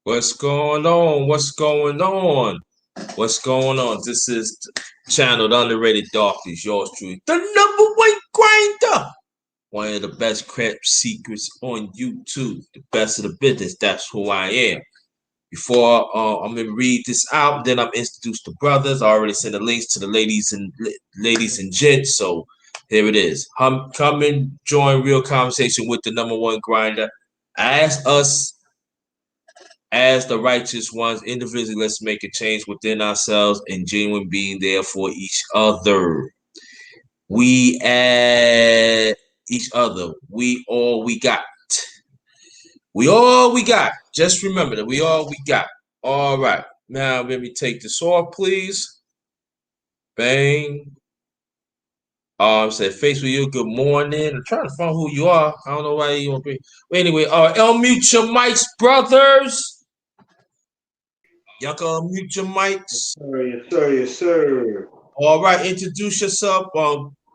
What's going on? What's going on? What's going on? This is channel The Underrated Darkness, yours truly, the #1 grinder. One of the best crap secrets on YouTube. The best of the business. That's who I am. Before I'm gonna read this out, then I'm introduce the brothers. I already sent the links to the ladies and gents. So here it is. Come and join real conversation with the #1 grinder. Ask us as the righteous ones, individually, let's make a change within ourselves and genuine being there for each other. We add each other. We all we got. We all we got. Just remember that we all we got. All right. Now let me take this off, please. Bang. Said face with you. Good morning. I'm trying to find who you are. I don't know why you want to be. But anyway, unmute your mics, brothers. Y'all can unmute your mics. Yes, sir. Yes, sir. Yes, sir. All right, introduce yourself.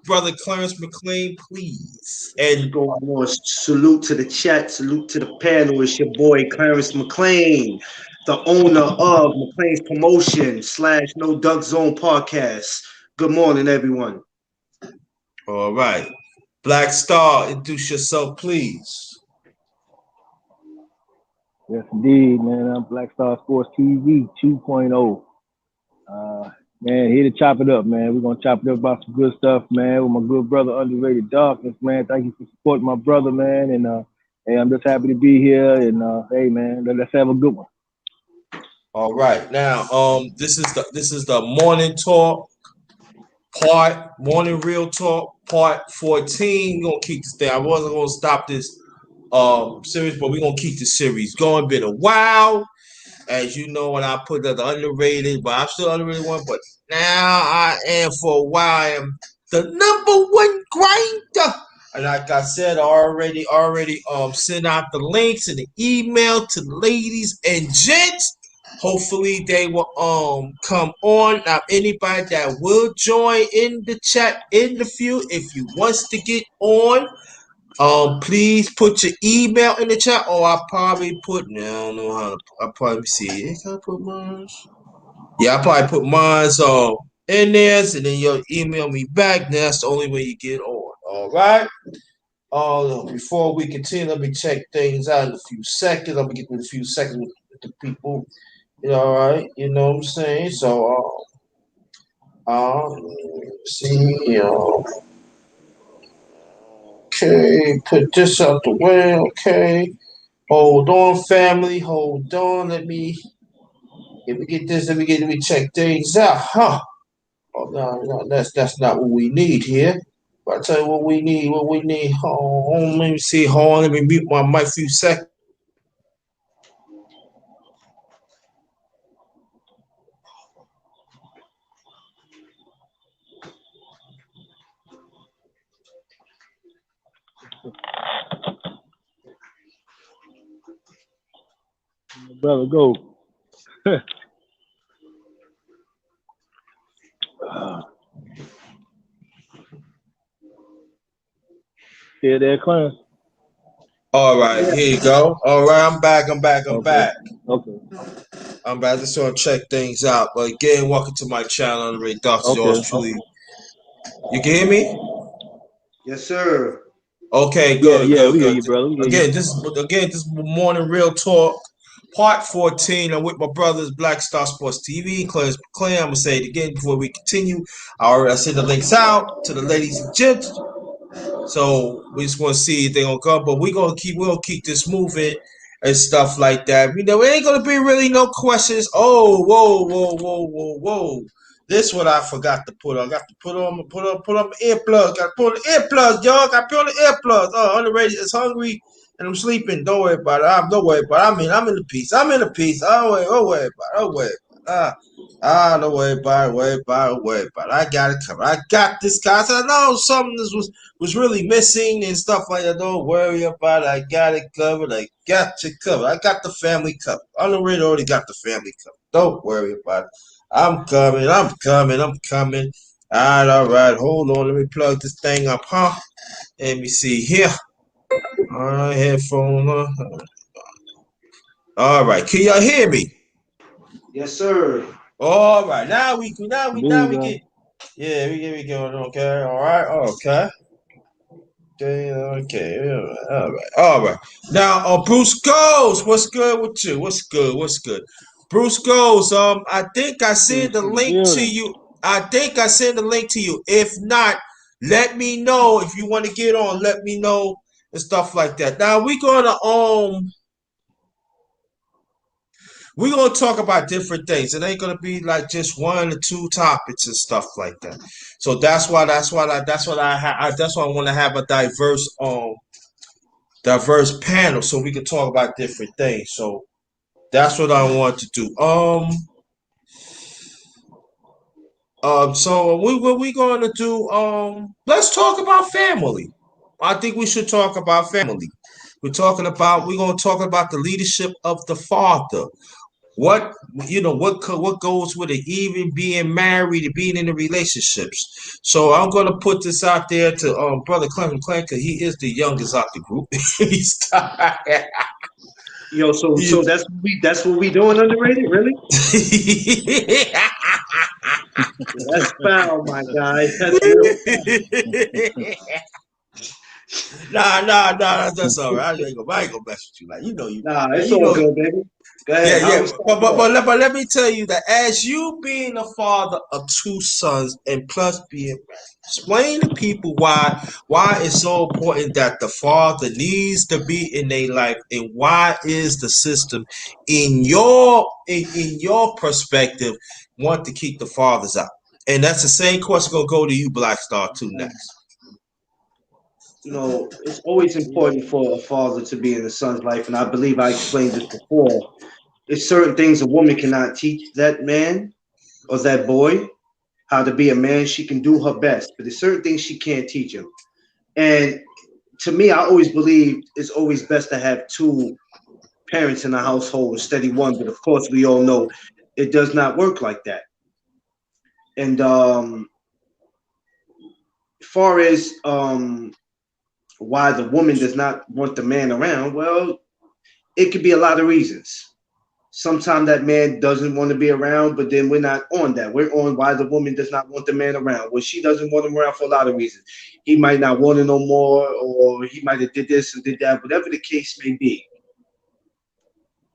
brother Clarence McLean, please. What's And going on? Salute to the chat. Salute to the panel. It's your boy Clarence McLean, the owner of McLean's Promotion / No Duck Zone podcast. Good morning, everyone. all right, Black Star, introduce yourself, please. Yes, indeed, man. I'm Black Star Sports TV 2.0. Man, here to chop it up, man. We're gonna chop it up about some good stuff, man. With my good brother, Underrated Darkness, man. Thank you for supporting my brother, man. And hey, I'm just happy to be here. And hey, man, let's have a good one. All right, now this is the morning talk morning real talk part 14. We're gonna keep this thing. I wasn't gonna stop this series, but we're gonna keep the series going. Been a while. As you know, when I put the underrated, but I'm still underrated one. But now I am for a while. I am the #1 grinder. And like I said, I already sent out the links and the email to the ladies and gents. Hopefully they will come on. Now anybody that will join in the chat in the few, if you wants to get on, please put your email in the chat, or I'll probably put. I don't know how to. I'll probably see. Can I put mine? Yeah, I'll probably put mine in there, and then you'll email me back. That's the only way you get on. All right. Before we continue, let me check things out in a few seconds. I'm gonna get in a few seconds with the people. All right. You know what I'm saying? So, see. Okay, put this out the way. Okay. Hold on, family. Hold on. Let me get this. Let me check things out. Huh? Oh no, that's not what we need here. But I tell you what we need. What we need. Hold on. Let me see. Hold on. Let me mute my mic for a few seconds. Brother, go. Here there, Clarence. All right, here you go. All right, I'm back. I'm back. I'm Okay. back. Okay. I'm back. Just want to check things out. But again, welcome to my channel. On the Ray Doctor, yours truly. You can hear me? Yes, sir. Okay, Yeah, good, yeah, good, we hear good. you, brother. We hear Again, you. this is morning real talk, part 14. I'm with my brothers, Black Star Sports TV, Clarence McLean. I'm gonna say it again before we continue. I sent the links out to the ladies and gents. So we just want to see if they're gonna come, but we'll keep this moving and stuff like that. You know, it ain't gonna be really no questions. Oh, whoa. This what I forgot to put on. I got to put on earplugs. Got to put on the earplugs, y'all. Got to put on the earplugs. Oh, underrated. It's hungry and I'm sleeping. Don't worry about it. Don't worry about it. I'm in the peace. I'm in the peace. Don't worry about it. Don't worry about it. Don't worry about it. Worry about it. I got it covered. I got this, guys. I know something was really missing and stuff like that. Don't worry about it. I got it covered. I got you covered. I got the family covered. Underrated already got the family covered. Don't worry about it. I'm coming. I'm coming. I'm coming. All right. Hold on. Let me plug this thing up, huh? Let me see here. All right, headphone. All right. Can y'all hear me? Yes, sir. All right. Now we Indeed, get. Yeah, we going. Okay. All right. Okay. Okay. All right. Now, Bruce Goes, what's good with you? What's good? What's good? Bruce Goes, I think I sent Bruce the in the link to building. you. I think I sent the link to you. If not, let me know if you want to get on. Let me know and stuff like that. Now we're gonna talk about different things. It ain't gonna be like just one or two topics and stuff like that. So that's why I want to have a diverse panel so we can talk about different things. So that's what I want to do. So what we going to do? Let's talk about family. I think we should talk about family. We're going to talk about the leadership of the father. What what goes with it, even being married and being in the relationships. So I'm gonna put this out there to brother Clement Clan, because he is the youngest out the group. He's Yo, so he's that's what we doing underrated, really? Yeah, that's foul, my guy. That's real foul. Nah, that's all right. I ain't gonna mess with you. Like Nah, it's you all know, good, baby. Go yeah, ahead. How yeah. we start it off? But let me tell you that as you being a father of two sons and plus being married, explain to people why it's so important that the father needs to be in their life, and why is the system in your perspective want to keep the fathers out. And that's the same question gonna go to you, Black Star, too, next. It's always important for a father to be in the son's life, and I believe I explained this before. It's certain things a woman cannot teach that man or that boy how to be a man. She can do her best, but there's certain things she can't teach him. And to me, I always believed it's always best to have two parents in a household instead of one. But of course, we all know it does not work like that. And far as why the woman does not want the man around, well, it could be a lot of reasons. Sometimes that man doesn't want to be around, but then we're not on that. We're on why the woman does not want the man around. Well, she doesn't want him around for a lot of reasons. He might not want it no more, or he might have did this and did that, whatever the case may be.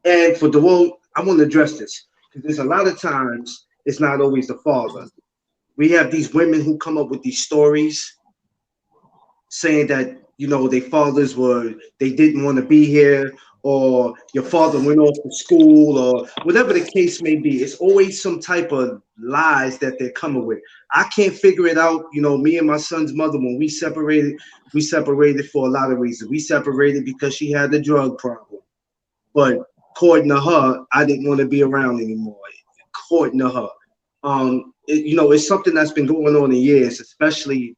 And for the world, I want to address this because there's a lot of times it's not always the father. We have these women who come up with these stories saying that their fathers were they didn't want to be here, or your father went off to school, or whatever the case may be. It's always some type of lies that they're coming with. I can't figure it out. Me and my son's mother, when we separated for a lot of reasons. We separated because she had a drug problem, but according to her, I didn't want to be around anymore. According to her, it's something that's been going on in years, especially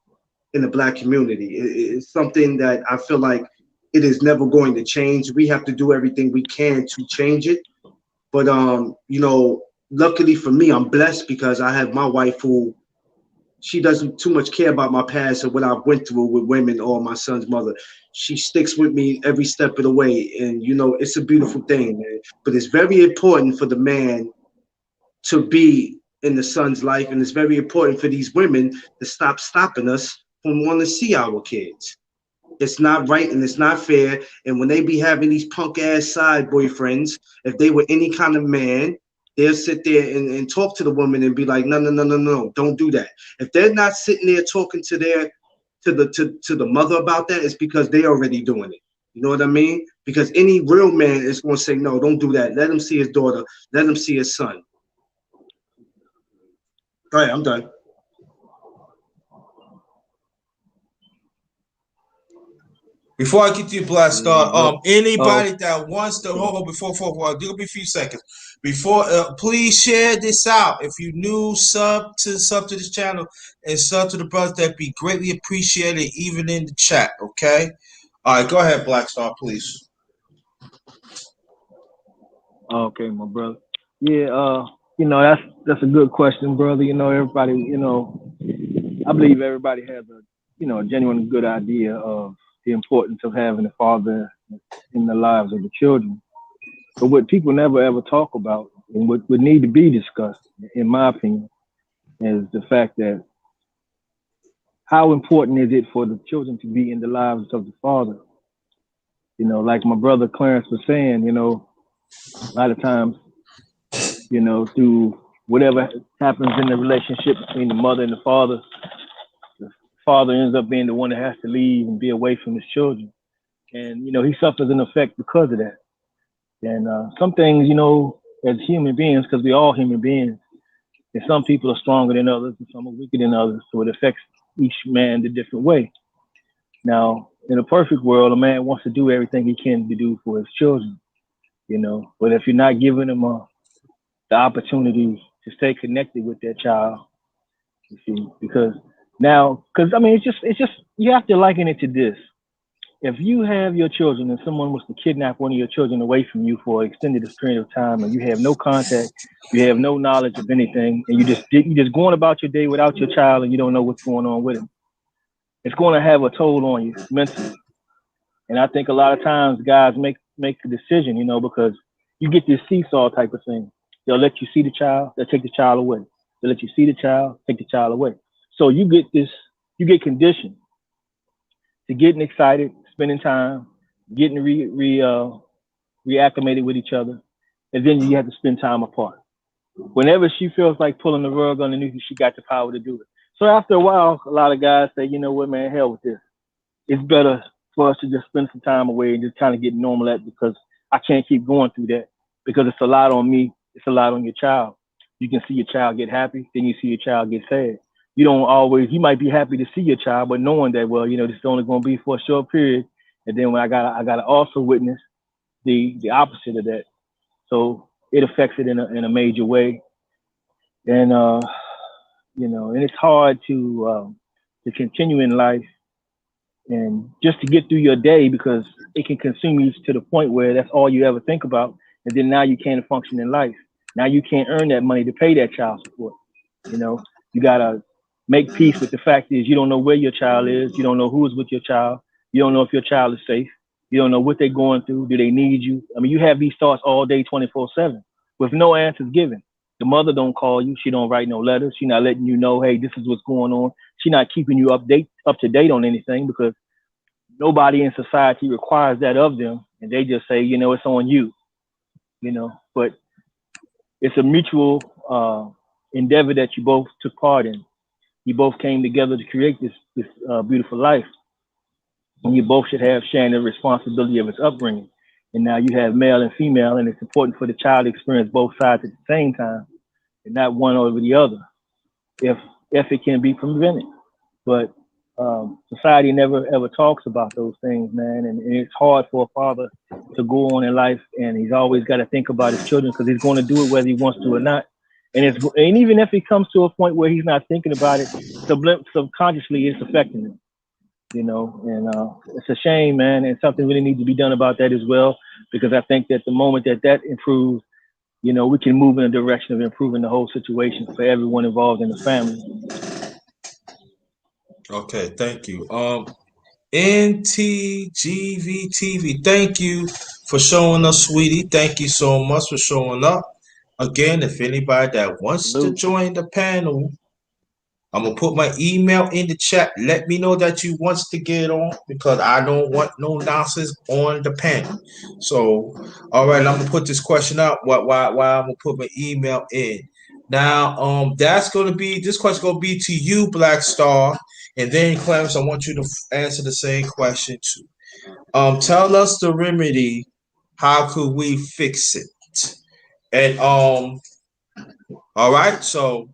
in the black community. It's something that I feel like it is never going to change. We have to do everything we can to change it. But luckily for me, I'm blessed because I have my wife who she doesn't too much care about my past or what I went through with women or my son's mother. She sticks with me every step of the way, and it's a beautiful thing, man. But it's very important for the man to be in the son's life, and it's very important for these women to stop stopping us from wanting to see our kids. It's not right and it's not fair. And when they be having these punk ass side boyfriends, if they were any kind of man, they'll sit there and talk to the woman and be like, no, no, no, no, no, don't do that. If they're not sitting there talking to the mother about that, it's because they already doing it. You know what I mean? Because any real man is going to say, no, don't do that. Let him see his daughter. Let him see his son. All right, I'm done. Before I get to you, Black Star, Oh, anybody that wants to hold on before give me a few seconds. Before, please share this out. If you new sub to this channel and sub to the brothers, that'd be greatly appreciated, even in the chat. Okay. All right, go ahead, Black Star, please. okay, my brother. Yeah, that's a good question, brother. Everybody, I believe everybody has a genuine good idea of the importance of having a father in the lives of the children. But what people never ever talk about, and what would need to be discussed, in my opinion, is the fact that how important is it for the children to be in the lives of the father? Like my brother Clarence was saying, a lot of times, through whatever happens in the relationship between the mother and the father ends up being the one that has to leave and be away from his children. And, he suffers an effect because of that. And some things, as human beings, because we're all human beings, and some people are stronger than others and some are weaker than others. So it affects each man the different way. Now, in a perfect world, a man wants to do everything he can to do for his children, but if you're not giving them the opportunity to stay connected with their child, you see, because I mean, it's just, you have to liken it to this. if you have your children and someone was to kidnap one of your children away from you for an extended period of time, and you have no contact, you have no knowledge of anything, and you just going about your day without your child, and you don't know what's going on with him, it's going to have a toll on you mentally. And I think a lot of times guys make the decision, because you get this seesaw type of thing. They'll let you see the child, they'll take the child away. They'll let you see the child, take the child away. So you get conditioned to getting excited, spending time, getting reacclimated with each other, and then you have to spend time apart. Whenever she feels like pulling the rug underneath you, she got the power to do it. So after a while, a lot of guys say, you know what, man, hell with this. It's better for us to just spend some time away and just kind of get normal at, because I can't keep going through that, because it's a lot on me. It's a lot on your child. You can see your child get happy, then you see your child get sad. You might be happy to see your child, but knowing that, well, this is only going to be for a short period. And then when I gotta also witness the opposite of that. So it affects it in a major way. And, and it's hard to continue in life and just to get through your day, because it can consume you to the point where that's all you ever think about. And then now you can't function in life. Now you can't earn that money to pay that child support. You gotta make peace with the fact is you don't know where your child is. You don't know who is with your child. You don't know if your child is safe. You don't know what they're going through. Do they need you? I mean, you have these thoughts all day, 24/7, with no answers given. The mother don't call you. She don't write no letters. She not letting you know, hey, this is what's going on. She not keeping you up to date on anything, because nobody in society requires that of them. And they just say, it's on you, but it's a mutual endeavor that you both took part in. You both came together to create this beautiful life. And you both should have sharing the responsibility of its upbringing. And now you have male and female, and it's important for the child to experience both sides at the same time, and not one over the other, if it can be prevented. But society never ever talks about those things, man. And it's hard for a father to go on in life, and he's always got to think about his children, because he's going to do it whether he wants to or not. And even if he comes to a point where he's not thinking about it, subconsciously it's affecting him. And it's a shame, man, and something really needs to be done about that as well, because I think that the moment that improves, we can move in a direction of improving the whole situation for everyone involved in the family. Okay, thank you. NTGVTV, thank you for showing up, sweetie. Thank you so much for showing up. Again, if anybody that wants to join the panel, I'm going to put my email in the chat. Let me know that you wants to get on, because I don't want no nonsense on the panel. So, all right, I'm going to put this question up while I'm going to put my email in. Now, this question going to be to you, Black Star. And then, Clarence, I want you to answer the same question too. Tell us the remedy. How could we fix it? And all right, so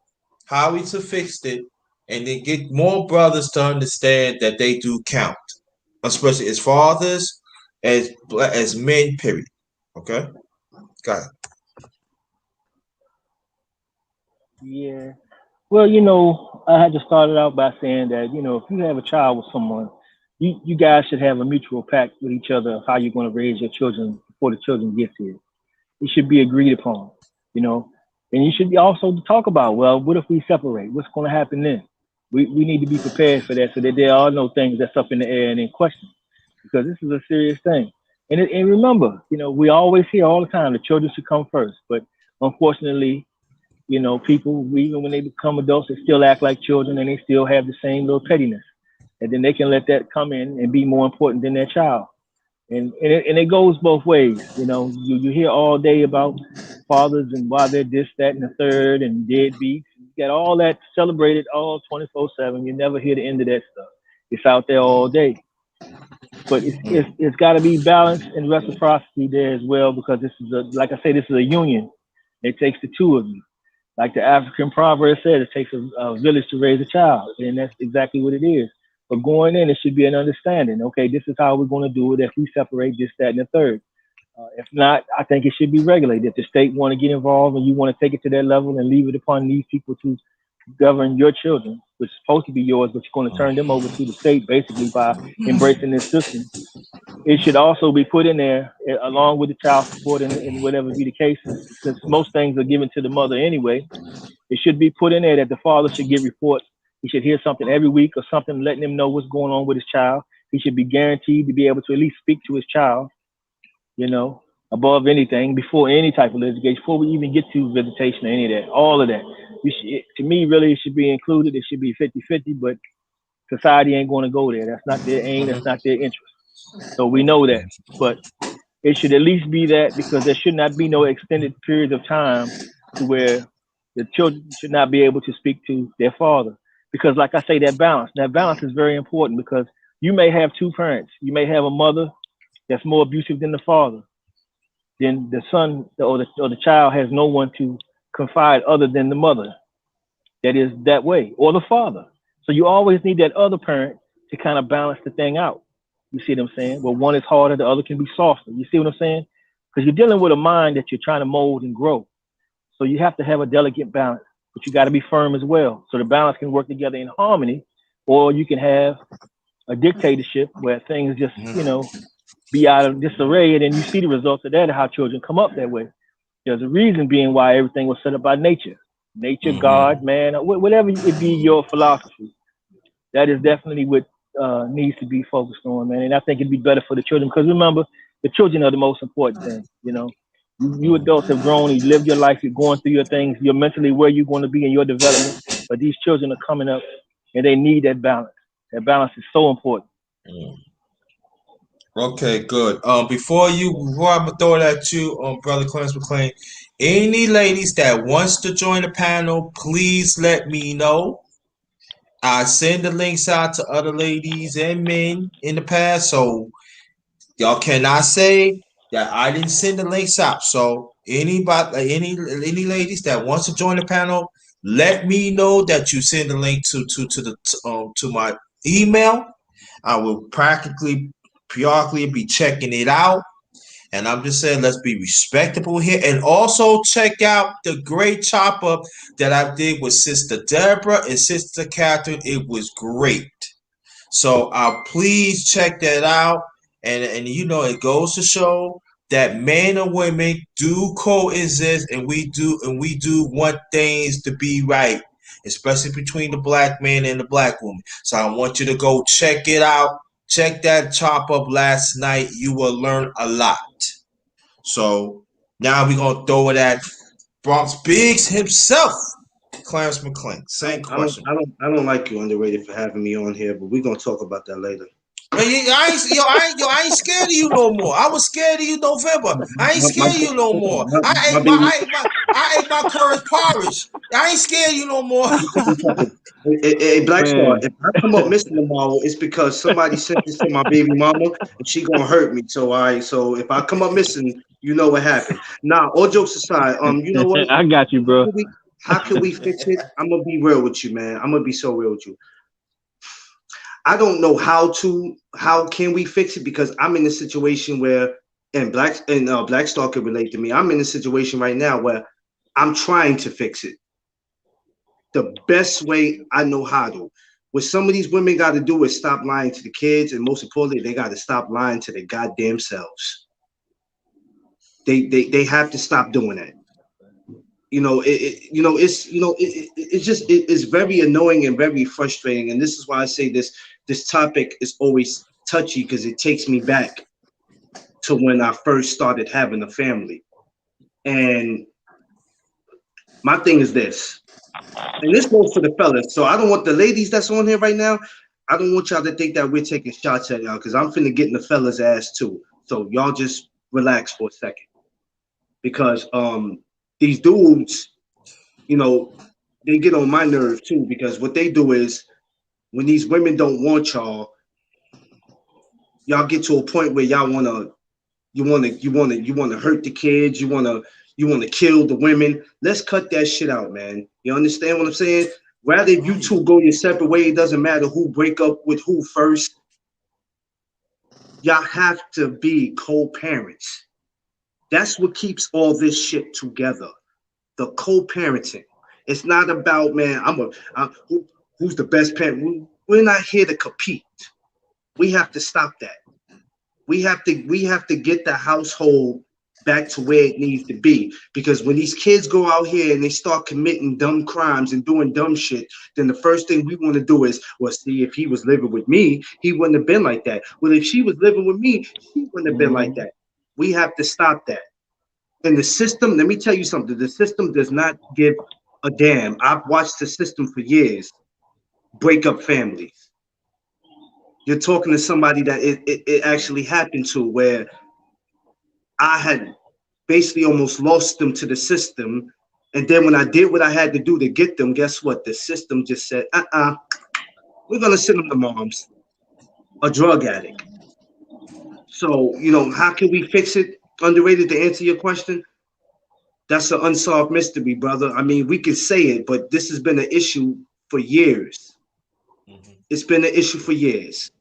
how we to fix it, and then get more brothers to understand that they do count, especially as fathers, as men. Period. Okay, got it. Yeah. Well, I had to start it out by saying that, if you have a child with someone, you guys should have a mutual pact with each other of how you're going to raise your children before the children get here. It should be agreed upon, and you should also talk about, well, what if we separate? What's going to happen then? We need to be prepared for that, so that there are no things that's up in the air and in question, because this is a serious thing. And remember, we always hear all the time, the children should come first. But unfortunately, people, even when they become adults, they still act like children, and they still have the same little pettiness. And then they can let that come in and be more important than their child. And it goes both ways. You hear all day about fathers and why they're this, that, and the third, and deadbeats. You get all that celebrated all 24/7. You never hear the end of that stuff. It's out there all day. But it's got to be balance and reciprocity there as well, because this is like I say, this is a union. It takes the two of you. Like the African proverb said, it takes a village to raise a child, and that's exactly what it is. But going in, it should be an understanding. Okay, this is how we're going to do it. If we separate this, that, and the third. If not, I think it should be regulated. If the state want to get involved and you want to take it to that level and leave it upon these people to govern your children, which is supposed to be yours, but you're going to turn them over to the state basically by embracing this system. It should also be put in there along with the child support and whatever be the case, since most things are given to the mother anyway. It should be put in there that the father should give reports. He should hear something every week or something letting him know what's going on with his child. He should be guaranteed to be able to at least speak to his child, you know, above anything, before any type of litigation, before we even get to visitation or any of that, all of that. To me, really, it should be included. It should be 50-50, but society ain't going to go there. That's not their aim. That's not their interest. So we know that. But it should at least be that, because there should not be no extended periods of time to where the children should not be able to speak to their father. Because like I say, that balance is very important, because you may have two parents. You may have a mother that's more abusive than the father. Then the son or the child has no one to confide other than the mother that is that way, or the father. So you always need that other parent to kind of balance the thing out. You see what I'm saying? Well, one is harder, the other can be softer. You see what I'm saying? Because you're dealing with a mind that you're trying to mold and grow. So you have to have a delicate balance, but you got to be firm as well. So the balance can work together in harmony, or you can have a dictatorship where things just, be out of disarray. And then you see the results of that, how children come up that way. There's a reason being why everything was set up by nature. Nature, God, man, whatever it be your philosophy. That is definitely what needs to be focused on, man. And I think it'd be better for the children, because remember, the children are the most important thing. You adults have grown, you live your life, you're going through your things, you're mentally where you're going to be in your development. But these children are coming up and they need that balance. That balance is so important. Okay, good. Before I'm gonna throw it at you, brother Clarence McLean. Any ladies that wants to join the panel, please let me know. I send the links out to other ladies and men in the past, so y'all cannot say that I didn't send the links out. So anybody, any ladies that wants to join the panel, let me know that you send the link to my email. I will periodically be checking it out. And I'm just saying, let's be respectable here. And also check out the great chop up that I did with Sister Deborah and Sister Catherine. It was great. So please check that out. And it goes to show that men and women do coexist, and we do want things to be right, especially between the black man and the black woman. So I want you to go check it out. Check that chop up last night. You will learn a lot. So now we're gonna throw it at Bronx Biggs himself, Clarence McLean. Same question. I don't like you, Underrated, for having me on here, but we're gonna talk about that later. Man, I ain't scared of you no more. I was scared of you November. I ain't scared of you no more. I ate my courage porridge. I ain't scared of you no more. Hey, Black Star, if I come up missing tomorrow, it's because somebody sent this to my baby mama and she gonna hurt me. So so if I come up missing, you know what happened. Now, all jokes aside, you know what? I got you, bro. How can we fix it? I'm gonna be real with you, man. I'm gonna be so real with you. I don't know how can we fix it, because I'm in a situation where, and Black Star can relate to me. I'm in a situation right now where I'm trying to fix it the best way I know how to. What some of these women got to do is stop lying to the kids, and most importantly, they got to stop lying to their goddamn selves. They have to stop doing that. It's very annoying and very frustrating, and this is why I say this topic is always touchy, because it takes me back to when I first started having a family. And my thing is this, and this goes for the fellas. So I don't want the ladies that's on here right now, I don't want y'all to think that we're taking shots at y'all, because I'm finna get in the fellas' ass too. So y'all just relax for a second, because these dudes, they get on my nerves too, because what they do is, when these women don't want y'all get to a point where y'all you wanna hurt the kids, you wanna kill the women. Let's cut that shit out, man. You understand what I'm saying? Rather, if you two go your separate way, it doesn't matter who break up with who first. Y'all have to be co-parents. That's what keeps all this shit together. The co-parenting. It's not about, man, who's the best parent. We're not here to compete. We have to stop that. We have to get the household back to where it needs to be. Because when these kids go out here and they start committing dumb crimes and doing dumb shit, then the first thing we want to do is, well, see, if he was living with me, he wouldn't have been like that. Well, if she was living with me, she wouldn't have been like that. We have to stop that. And the system, let me tell you something, the system does not give a damn. I've watched the system for years break up families. You're talking to somebody that it actually happened to, where I had basically almost lost them to the system. And then when I did what I had to do to get them, guess what? The system just said, we're going to send them to mom's, a drug addict. So, how can we fix it? Underrated, to answer your question, that's an unsolved mystery, brother. I mean, we can say it, but this has been an issue for years. It's been an issue for years.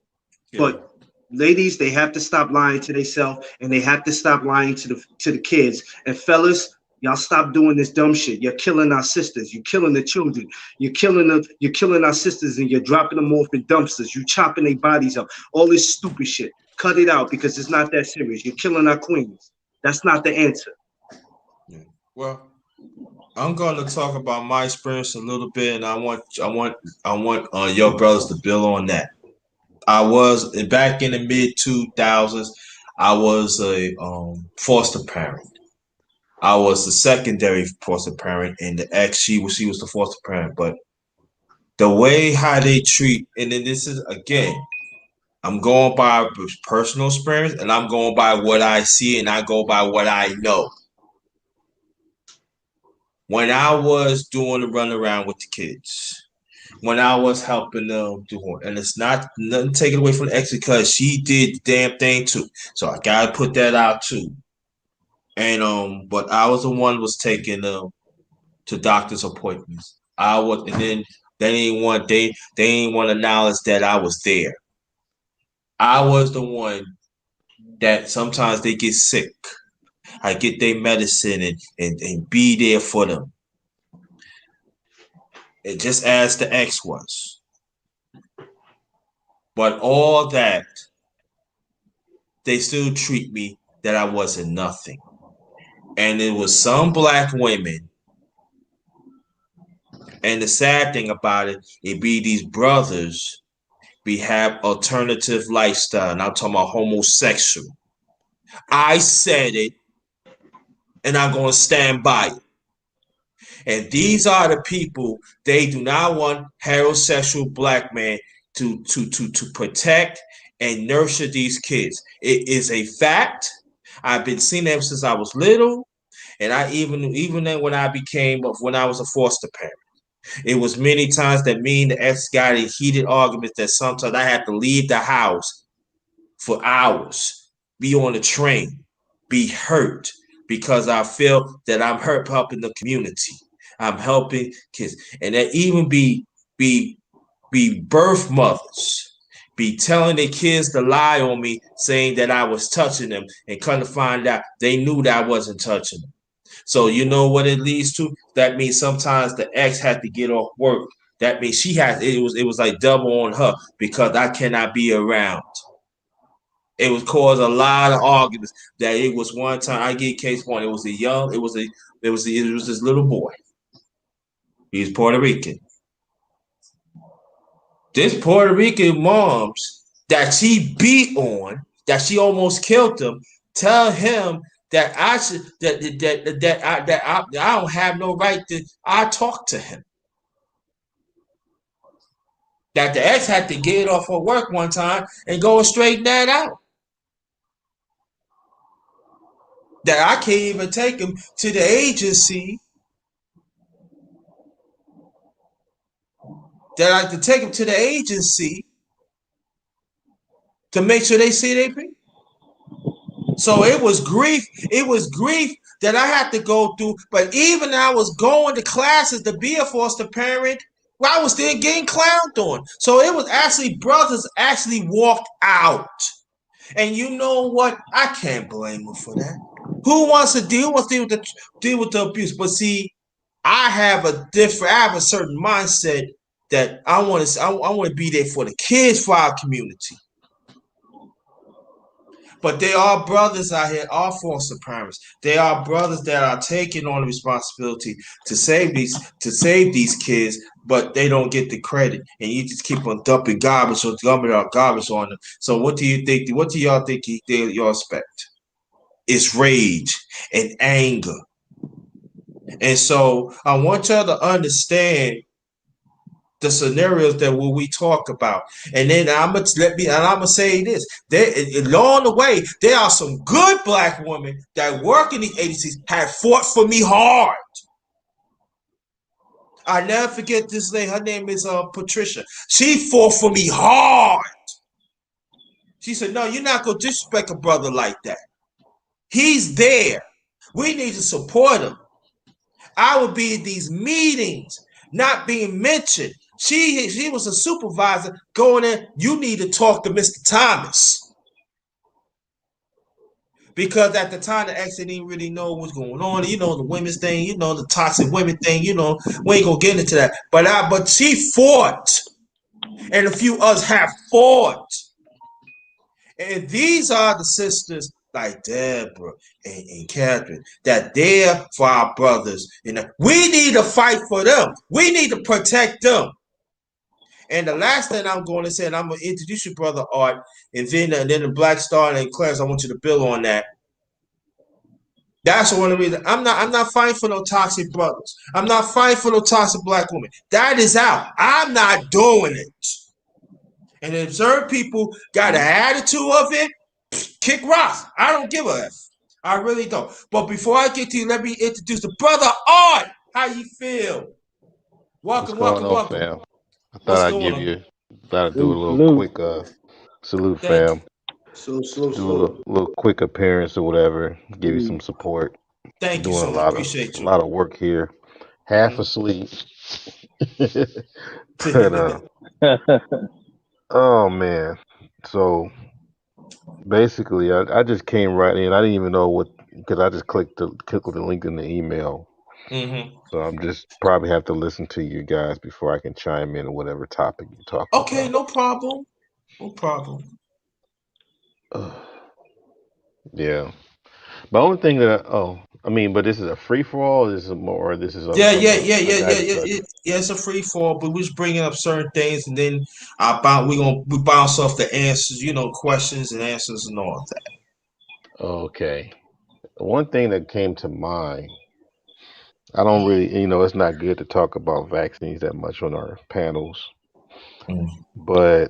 Yeah. But ladies, they have to stop lying to themselves, and they have to stop lying to the kids. And fellas, y'all stop doing this dumb shit. You're killing our sisters. You're killing the children. You're killing our sisters, and you're dropping them off in dumpsters. You chopping their bodies up. All this stupid shit. Cut it out, because it's not that serious. You're killing our queens. That's not the answer. Yeah. Well, I'm going to talk about my experience a little bit, and I want your brothers to build on that. I was back in the mid 2000s. I was a foster parent. I was the secondary foster parent, and the ex she was the foster parent. But the way how they treat, and then this is again, I'm going by personal experience, and I'm going by what I see, and I go by what I know. When I was doing the run around with the kids, when I was helping them do it, and it's not nothing taken away from the ex, because she did the damn thing too. So I gotta put that out too. And but I was the one who was taking them to doctor's appointments. I was, and then they didn't want to acknowledge that I was there. I was the one that sometimes they get sick. I get their medicine and be there for them. And just as the ex was. But all that, they still treat me that I wasn't nothing. And it was some black women. And the sad thing about it be these brothers have alternative lifestyle. And I'm talking about homosexual. I said it, and I'm going to stand by it. And these are the people, they do not want heterosexual black men to protect and nurture these kids. It is a fact. I've been seeing them since I was little, and I even then when I was a foster parent. It was many times that me and the ex got in heated arguments that sometimes I had to leave the house for hours, be on the train, be hurt, because I feel that I'm helping the community. I'm helping kids. And that even be birth mothers be telling their kids to lie on me, saying that I was touching them, and come to find out they knew that I wasn't touching them. So you know what it leads to? That means sometimes the ex had to get off work. That means it was like double on her, because I cannot be around. It was caused a lot of arguments. That it was one time, I get case point. It was this little boy. He's Puerto Rican. This Puerto Rican moms that she beat on, that she almost killed him, tell him that I don't have no right to. I talk to him. That the ex had to get off of work one time and go and straighten that out. That I can't even take him to the agency. That I have to take him to the agency to make sure they see their people. So it was grief. It was grief that I had to go through. But even I was going to classes to be a foster parent, I was still getting clowned on. So it was actually brothers actually walked out. And you know what? I can't blame them for that. Who wants to deal with the abuse? But see, I have a certain mindset that I want to be there for the kids, for our community. But there are brothers out here, are foster parents. There are brothers that are taking on the responsibility to save these kids, but they don't get the credit, and you just keep on dumping garbage on them. So what do you think? What do y'all think y'all expect? It's rage and anger, and so I want y'all to understand the scenarios that we talk about. And then I'm gonna say this. Along the way, there are some good black women that work in the agencies have fought for me hard. I never forget this lady. Her name is Patricia. She fought for me hard. She said, "No, you're not gonna disrespect a brother like that. He's there. We need to support him." I would be at these meetings, not being mentioned. She was a supervisor going in. You need to talk to Mr. Thomas. Because at the time, the ex didn't really know what's going on. You know, the women's thing, you know, the toxic women thing, you know, we ain't gonna get into that. But she fought. And a few others have fought. And these are the sisters like Deborah and Catherine that there for our brothers. You know, we need to fight for them. We need to protect them. And the last thing I'm going to say, and I'm going to introduce you, Brother Art, and then the Black Star and Clarence, I want you to build on that. That's one of the reasons I'm not fighting for no toxic brothers. I'm not fighting for no toxic black women. That is out. I'm not doing it. And if certain people got an attitude of it, kick rocks. I don't give a F. I really don't. But before I get to you, let me introduce the Brother Art. How you feel? What's Welcome, going welcome, on, welcome. fam? I What's thought I'd going give on? you, thought I'd do a Salute, little salute. quick salute, Thank fam. you. Do a little quick appearance or whatever. Give you some support. Thank you Doing so much. Appreciate a you. lot of work here. Half Mm-hmm. asleep, but oh man. So basically, I just came right in. I didn't even know what because I just clicked the link in the email. Mm-hmm. So I'm just probably have to listen to you guys before I can chime in on whatever topic you're talking Okay, about. no problem. No problem. Yeah. The only thing I mean, but this is a free for all. This is more. This is Yeah, yeah, yeah, a yeah, yeah, guided yeah, yeah. subject. Yeah, it's a free fall, but we're just bringing up certain things, and then we bounce off the answers, you know, questions and answers and all that. Okay. One thing that came to mind. I don't really, it's not good to talk about vaccines that much on our panels, Mm. but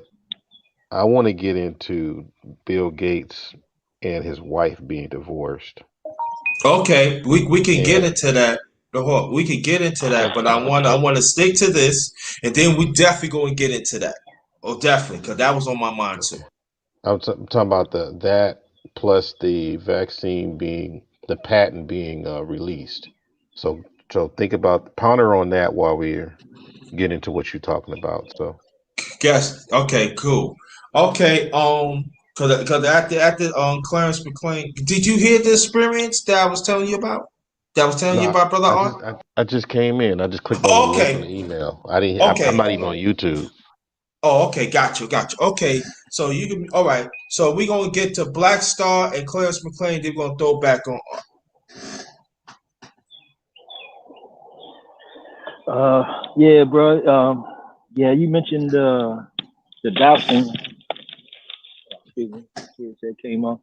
I want to get into Bill Gates and his wife being divorced. Okay, we can get And into that. We can get into that, but I okay, want to stick to this, and then we definitely going to get into that. Oh, definitely, because that was on my mind too. okay. I'm talking about that plus the vaccine being the patent being released. So think about ponder on that while we're getting into what you're talking about. So Guess. Okay, cool. Okay, because after Clarence McLean, did you hear the experience that I was telling you about? That I was telling you no, about, Brother Art? I just came in. I just clicked on the link on Okay, the email. I didn't. I'm okay. not even on YouTube. Oh, okay, got you. Okay, so you can. All right. So we're gonna get to Black Star and Clarence McLean. They're gonna throw back on. Yeah, bro. Yeah, you mentioned the doubting. Excuse me, kids that came on.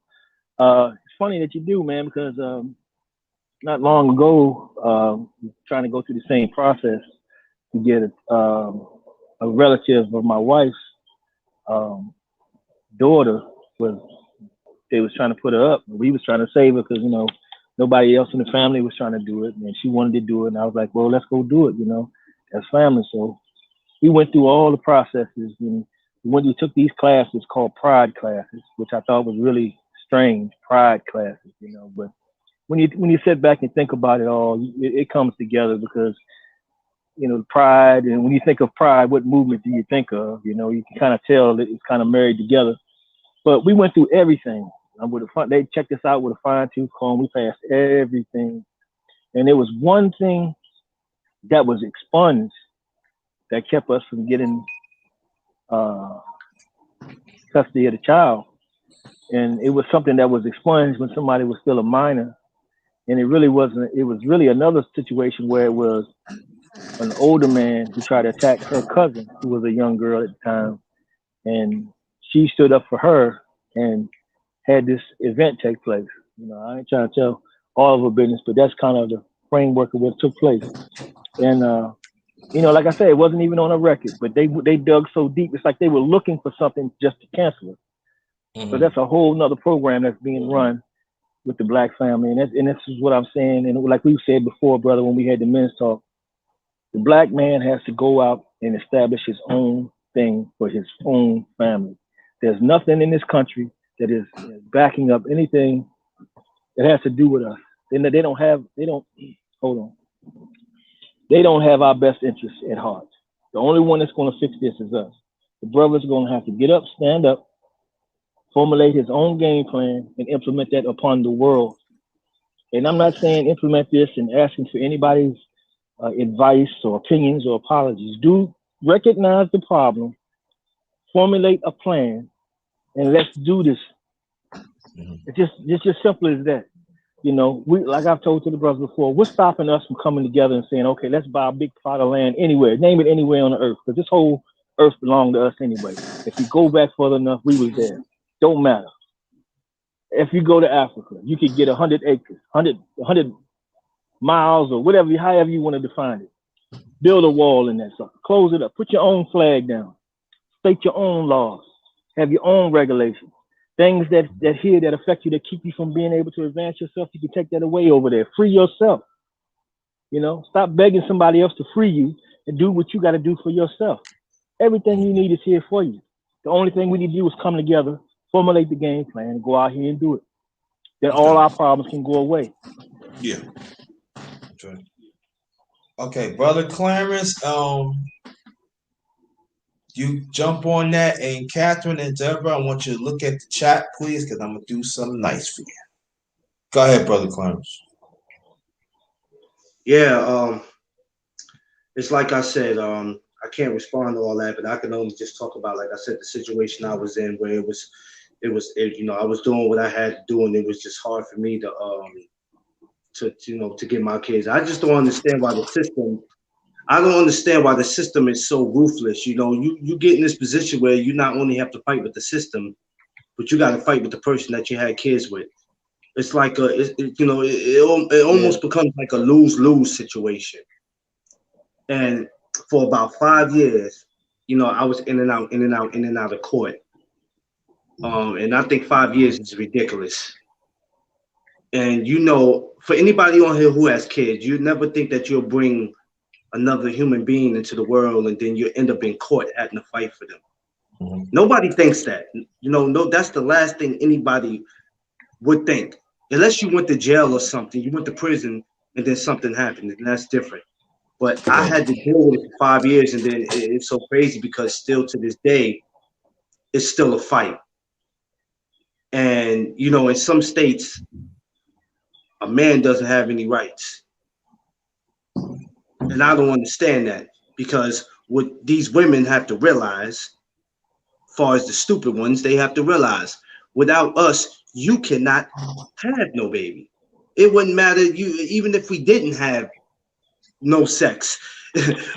It's funny that you do, man, because not long ago, trying to go through the same process to get a relative of my wife's um, daughter was they was trying to put her up. We was trying to save her because nobody else in the family was trying to do it, and she wanted to do it. And I was like, well, let's go do it, as family. So we went through all the processes, and when we took these classes called pride classes, which I thought was really strange, pride classes, but when you sit back and think about it all, it comes together because pride, and when you think of pride, what movement do you think of? You can kind of tell that it's kind of married together. But we went through everything. They checked us out with a fine tooth comb. We passed everything, and there was one thing that was expunged that kept us from getting custody of the child. And it was something that was expunged when somebody was still a minor. And it really wasn't, it was really another situation where it was an older man who tried to attack her cousin, who was a young girl at the time. And she stood up for her and had this event take place. You know, I ain't trying to tell all of her business, but that's kind of the framework of what took place. And, you know, like I said, it wasn't even on a record, but they dug so deep. It's like they were looking for something just to cancel it. So that's a whole nother program that's being run with the black family. And this is what I'm saying. And like we said before, brother, when we had the men's talk, the black man has to go out and establish his own thing for his own family. There's nothing in this country that is backing up anything that has to do with us. They don't have our best interests at heart. The only one that's going to fix this is us. The brother's going to have to get up, stand up, formulate his own game plan, and implement that upon the world. And I'm not saying implement this and asking for anybody's advice or opinions or apologies. Do recognize the problem, formulate a plan, and let's do this. It's just simple as that. You know, like I've told to the brothers before, what's stopping us from coming together and saying, okay, let's buy a big plot of land anywhere, name it anywhere on the earth, because this whole earth belonged to us anyway. If you go back further enough, we was there. Don't matter. If you go to Africa, you could get 100 acres, 100 miles, or whatever, however you want to define it. Build a wall in that sucker. Close it up. Put your own flag down. State your own laws. Have your own regulations. Things that affect you, that keep you from being able to advance yourself, you can take that away over there. Free yourself. You know, stop begging somebody else to free you and do what you got to do for yourself. Everything you need is here for you. The only thing we need to do is come together, formulate the game plan, and go out here and do it. Then all our problems can go away. Yeah. Okay, brother Clarence, you jump on that, and Catherine and Deborah, I want you to look at the chat, please, because I'm gonna do something nice for you. Go ahead, brother Clarence. Yeah, it's like I said, I can't respond to all that, but I can only just talk about, like I said, the situation I was in, where it was, you know, I was doing what I had to do, and it was just hard for me to get my kids. I just don't understand why the system. I don't understand why the system is so ruthless. You know, you get in this position where you not only have to fight with the system, but you got to fight with the person that you had kids with. It's like it almost becomes like a lose-lose situation. And for about 5 years, you know, I was in and out of court. And I think 5 years is ridiculous. And you know, for anybody on here who has kids, you never think that you'll bring another human being into the world and then you end up in court having to fight for them. Nobody thinks that. You know, no, that's the last thing anybody would think. Unless you went to jail or something, you went to prison and then something happened, and that's different. But I had to deal with it for 5 years, and then it's so crazy because still to this day, it's still a fight. And, you know, in some states, a man doesn't have any rights. And I don't understand that, because what these women have to realize, as far as the stupid ones, they have to realize, without us, you cannot have no baby. It wouldn't matter, even if we didn't have no sex.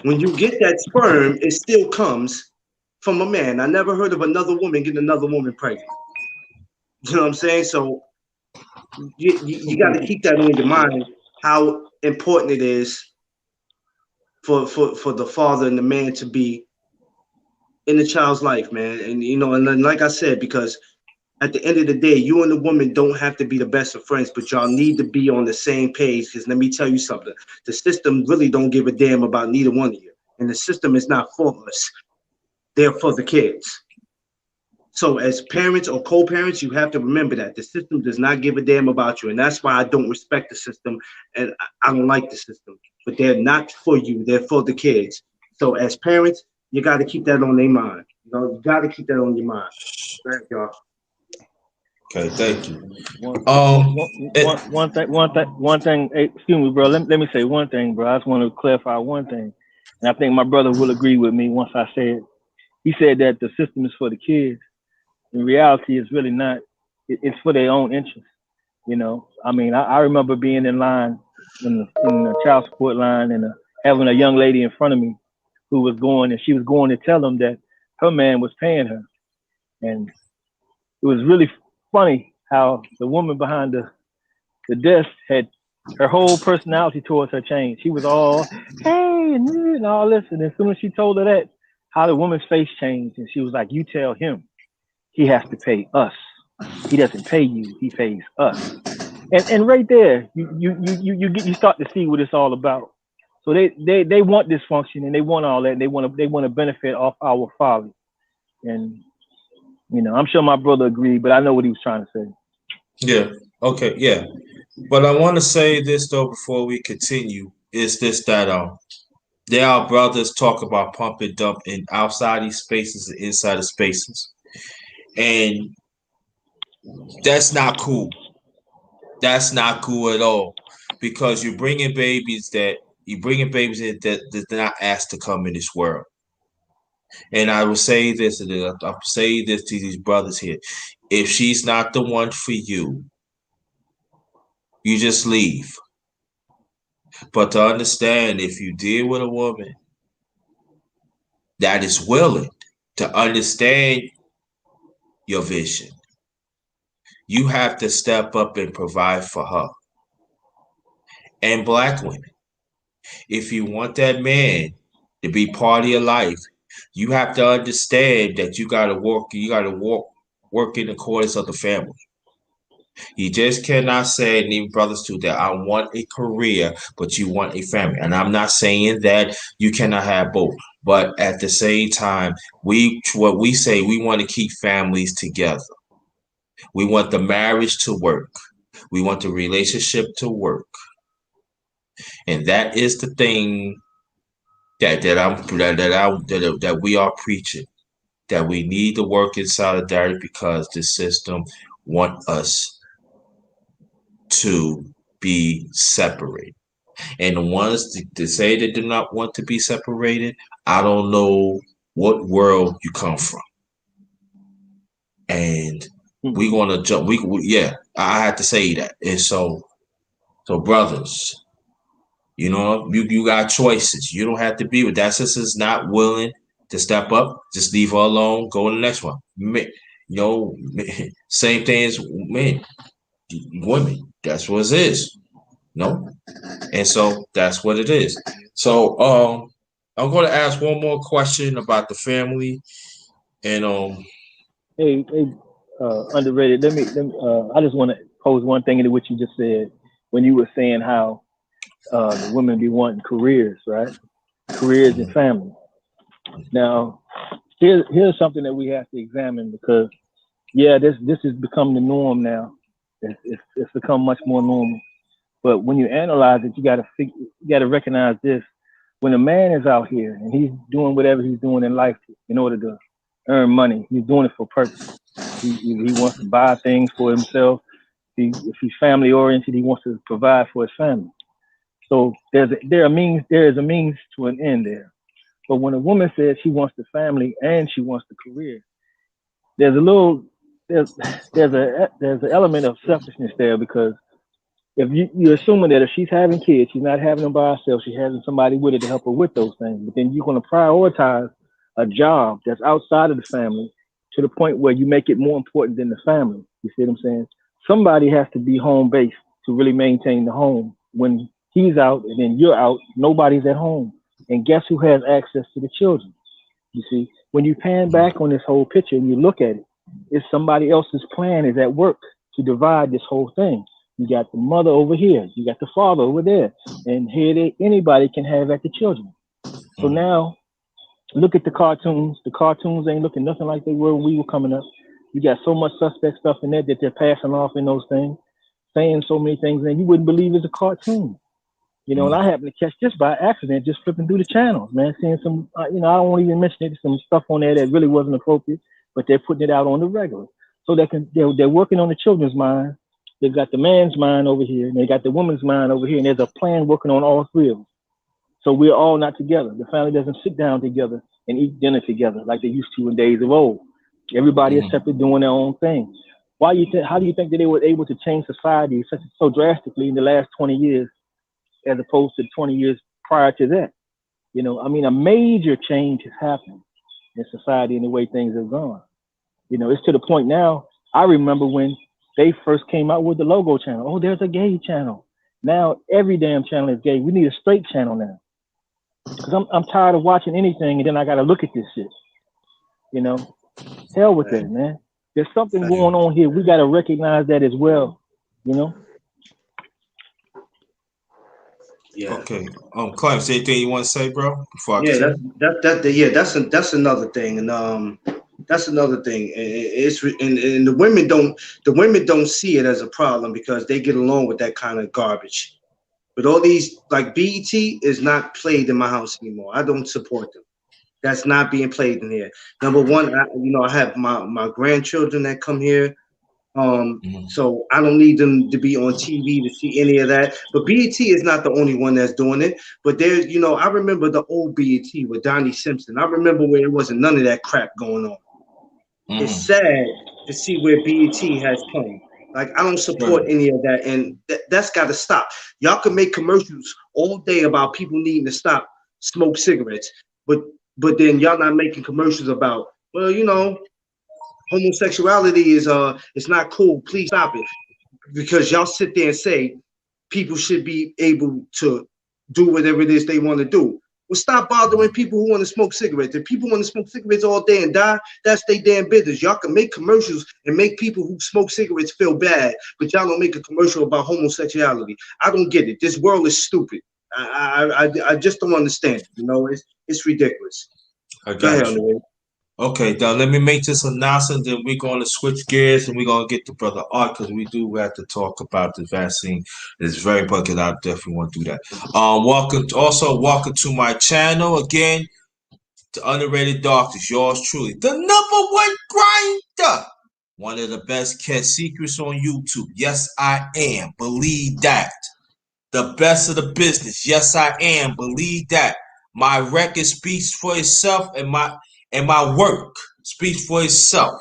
When you get that sperm, it still comes from a man. I never heard of another woman getting another woman pregnant. You know what I'm saying? So you got to keep that on your mind, how important it is for the father and the man to be in the child's life, man. And you know, and then, like I said, because at the end of the day, you and the woman don't have to be the best of friends, but y'all need to be on the same page. Because let me tell you something, the system really don't give a damn about neither one of you, and the system is not for us. They're for the kids. So as parents or co-parents, you have to remember that the system does not give a damn about you. And that's why I don't respect the system, and I don't like the system. But they're not for you. They're for the kids. So as parents, you got to keep that on their mind. You know, you got to keep that on your mind. Thank y'all. Okay, thank you. One, It, one thing. Hey, excuse me, bro. Let me say one thing, bro. I just want to clarify one thing, and I think my brother will agree with me once I say it. He said that the system is for the kids. In reality, it's really not. It's for their own interest. You know, I mean, I remember being in line in the child support line and having a young lady in front of me who was going, and she was going to tell them that her man was paying her, and it was really funny how the woman behind the desk had her whole personality towards her changed. She was all, hey, and all this. And as soon as she told her that, how the woman's face changed. And she was like, you tell him he has to pay us. He doesn't pay you, he pays us. And right there, you start to see what it's all about. So they want dysfunction and they want all that. And they want to benefit off our folly. And you know, I'm sure my brother agreed, but I know what he was trying to say. yeah. Okay. Yeah. But I want to say this though before we continue is this that there are brothers talk about pump and dump in outside these spaces and inside the spaces, and that's not cool. That's not cool at all because you're bringing babies in that they're not asked to come in this world. And I will say this, and I'll say this to these brothers here: if she's not the one for you, you just leave. But to understand, if you deal with a woman that is willing to understand your vision, you have to step up and provide for her. And black women, if you want that man to be part of your life, you have to understand that you gotta work in accordance of the family. You just cannot say, and even brothers too, that I want a career, but you want a family. And I'm not saying that you cannot have both. But at the same time, what we say, we want to keep families together. We want the marriage to work. We want the relationship to work. And that is the thing that we are preaching. That we need to work in solidarity because the system want us to be separated. And the ones that say they do not want to be separated, I don't know what world you come from. And we're gonna jump. Yeah, I had to say that. And so brothers, you know, you got choices. You don't have to be with that sister's not willing to step up. Just leave her alone. Go to the next one. Same thing as men, women. That's what it is. No, and so that's what it is. So I'm going to ask one more question about the family, and Hey, underrated. Let me I just want to pose one thing into what you just said when you were saying how the women be wanting careers, right? Careers and family. Now, here's something that we have to examine because this has become the norm now. It's become much more normal. But when you analyze it, you gotta recognize this. When a man is out here and he's doing whatever he's doing in life in order to earn money, he's doing it for purpose. He wants to buy things for himself. If he's family oriented, he wants to provide for his family. So there is a means to an end there. But when a woman says she wants the family and she wants the career, there's an element of selfishness there because if you're assuming that if she's having kids, she's not having them by herself, she's having somebody with her to help her with those things. But then you're going to prioritize a job that's outside of the family to the point where you make it more important than the family. You see what I'm saying? Somebody has to be home based to really maintain the home. When he's out and then you're out, nobody's at home. And guess who has access to the children? You see, when you pan back on this whole picture and you look at it, it's somebody else's plan is at work to divide this whole thing. You got the mother over here, you got the father over there, and here anybody can have at the children. So now, look at the cartoons. The cartoons ain't looking nothing like they were when we were coming up. You got so much suspect stuff in there that they're passing off in those things, saying so many things, and you wouldn't believe it's a cartoon. You know, and I happened to catch this by accident, just flipping through the channels, man, seeing some, I don't want to even mention it, some stuff on there that really wasn't appropriate, but they're putting it out on the regular. So they're working on the children's mind. They've got the man's mind over here, and they got the woman's mind over here, and there's a plan working on all three of them. So we're all not together. The family doesn't sit down together and eat dinner together like they used to in days of old. Everybody is separate, doing their own thing. How do you think that they were able to change society so drastically in the last 20 years, as opposed to 20 years prior to that? You know, I mean, a major change has happened in society and the way things have gone. You know, it's to the point now. I remember when they first came out with the logo channel. Oh, there's a gay channel. Now every damn channel is gay. We need a straight channel now. Because I'm tired of watching anything and then I got to look at this shit. You know, hell with that, man. There's something going on here. We got to recognize that as well. You know? Yeah. Okay. Clem, say anything you want to say, bro? Before I Yeah, continue? that's another thing, and that's another thing. And the women don't see it as a problem because they get along with that kind of garbage. But all these, like, BET is not played in my house anymore. I don't support them. That's not being played in here. Number one, I have my grandchildren that come here. So I don't need them to be on TV to see any of that. But BET is not the only one that's doing it. But there's, I remember the old BET with Donnie Simpson. I remember where it wasn't none of that crap going on. It's sad to see where BET has come. Like, I don't support any of that, and that's got to stop. Y'all can make commercials all day about people needing to stop smoke cigarettes, but then y'all not making commercials about, well, homosexuality is it's not cool. Please stop it, because y'all sit there and say people should be able to do whatever it is they want to do. Well, stop bothering people who want to smoke cigarettes. If people want to smoke cigarettes all day and die, that's their damn business. Y'all can make commercials and make people who smoke cigarettes feel bad, but y'all don't make a commercial about homosexuality. I don't get it. This world is stupid. I just don't understand it. It's ridiculous. I Go ahead, got you. Andre. Okay, now let me make this announcement. Then we're going to switch gears and we're going to get to Brother Art because we do have to talk about the vaccine. It's very important because I definitely want to do that. Welcome to my channel again. The Underrated Doctors, yours truly, the number one grinder. One of the best kept secrets on YouTube. Yes, I am. Believe that. The best of the business. Yes, I am. Believe that. My record speaks for itself, and my work speaks for itself.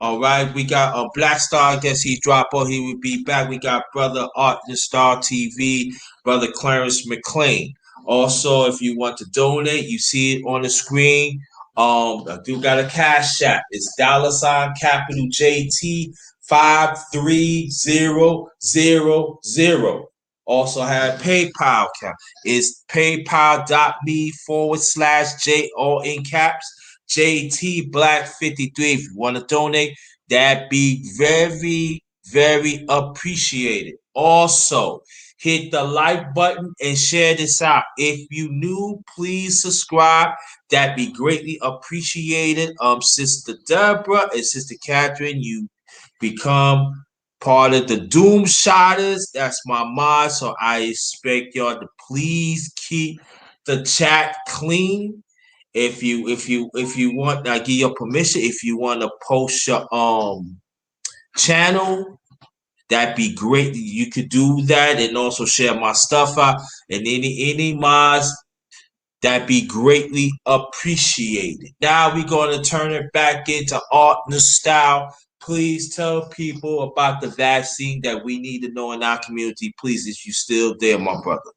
All right, we got a Black Star. I guess he dropped or he would be back. We got Brother Art the Star TV, Brother Clarence McLean. Also, if you want to donate, you see it on the screen. I do got a cash app. It's $ JT 53000. Also have PayPal account. It's paypal.me/J all in caps JT Black 53. If you want to donate, that'd be very, very appreciated. Also, hit the like button and share this out. If you new, please subscribe. That'd be greatly appreciated. Sister Deborah and Sister Catherine, you become part of the Doom Shotters. That's my mod. So I expect y'all to please keep the chat clean. If you want, I give your permission. If you want to post your channel, that'd be great. You could do that and also share my stuff out. And any mods, that'd be greatly appreciated. Now we're going to turn it back into art and style. Please tell people about the vaccine that we need to know in our community. Please, if you still there, my brother.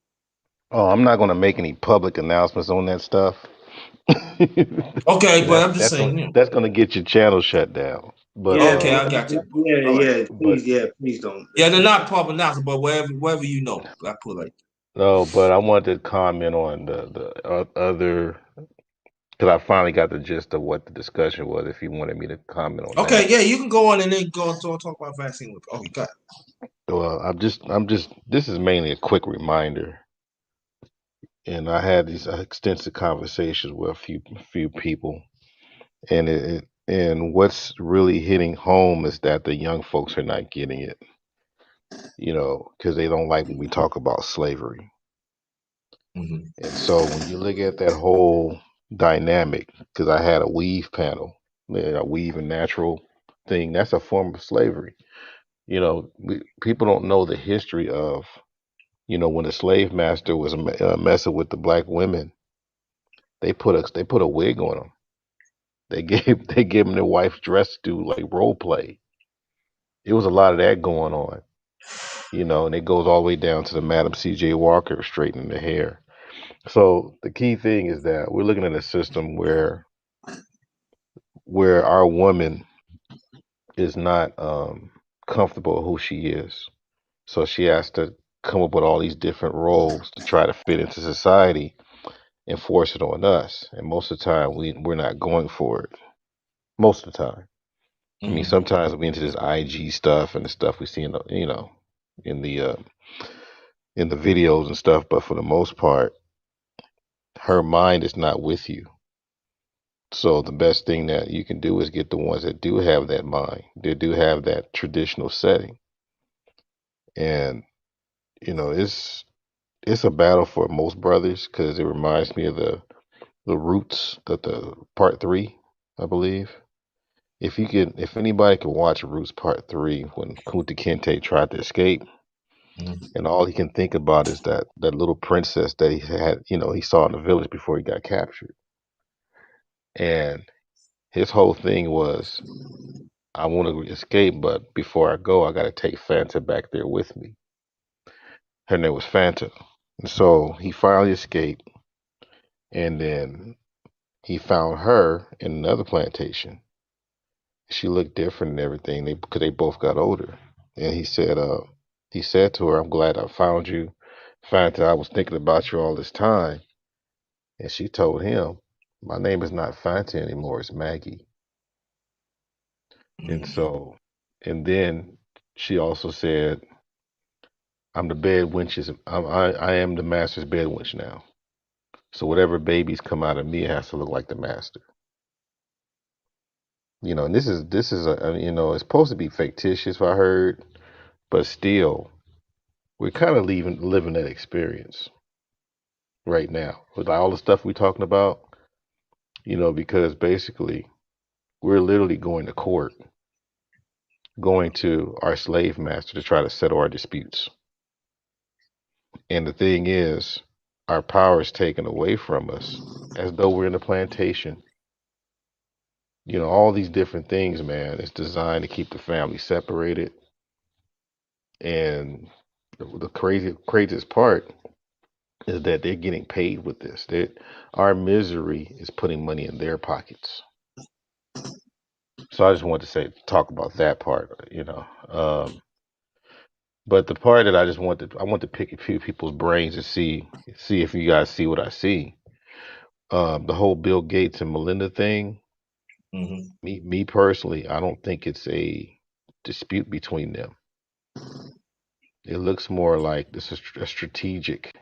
Oh, I'm not going to make any public announcements on that stuff. Okay, but I'm just saying. That's gonna get your channel shut down. But Okay, I got you. All right. Please don't. Yeah, they're not public announcements, but wherever you know, I put like. no, but I wanted to comment on the other, because I finally got the gist of what the discussion was. If you wanted me to comment on Okay, that. yeah, you can go on and then go and talk about vaccine. Oh, you got it. Well, I'm just. This is mainly a quick reminder, and I had these extensive conversations with a few people, and what's really hitting home is that the young folks are not getting it, because they don't like when we talk about slavery. And so when you look at that whole dynamic, because I had a weave panel, a weave and natural thing, that's a form of slavery. People don't know the history of, when the slave master was messing with the black women, they put a wig on them. They gave them their wife's dress to do like role play. It was a lot of that going on, and it goes all the way down to the Madam C.J. Walker straightening the hair. So the key thing is that we're looking at a system where our woman is not comfortable with who she is. So she has to come up with all these different roles to try to fit into society and force it on us. And most of the time, we're not going for it. Most of the time. I mean, Mm-hmm. sometimes we into this IG stuff and the stuff we see in in the uh, in the videos and stuff. But for the most part, her mind is not with you. So the best thing that you can do is get the ones that do have that mind, that do have that traditional setting, and it's a battle for most brothers because it reminds me of the Roots, the part three, I believe. If anybody can watch Roots Part Three, when Kunta Kinte tried to escape, Mm-hmm. and all he can think about is that little princess that he had, he saw in the village before he got captured, and his whole thing was, I want to escape, but before I go, I got to take Fanta back there with me. Her name was Fanta, and so he finally escaped, and then he found her in another plantation. She looked different and everything. Because they both got older. And he said to her, "I'm glad I found you. Fanta, I was thinking about you all this time." And she told him, "My name is not Fanta anymore. It's Maggie." And so, and then she also said, "I'm the bed wench's. I am the master's bed wench now. So whatever babies come out of me, it has to look like the master." And this is it's supposed to be fictitious, I heard, but still, we're kind of living that experience right now with all the stuff we're talking about. Because basically we're literally going to court, going to our slave master to try to settle our disputes. And the thing is, our power is taken away from us as though we're in a plantation. All these different things, man, it's designed to keep the family separated. And the craziest part is that they're getting paid with this. Our misery is putting money in their pockets. So I just wanted to talk about that part. But the part that I want to pick a few people's brains to see if you guys see what I see. The whole Bill Gates and Melinda thing. Mm-hmm. Me personally, I don't think it's a dispute between them. It looks more like this is a strategic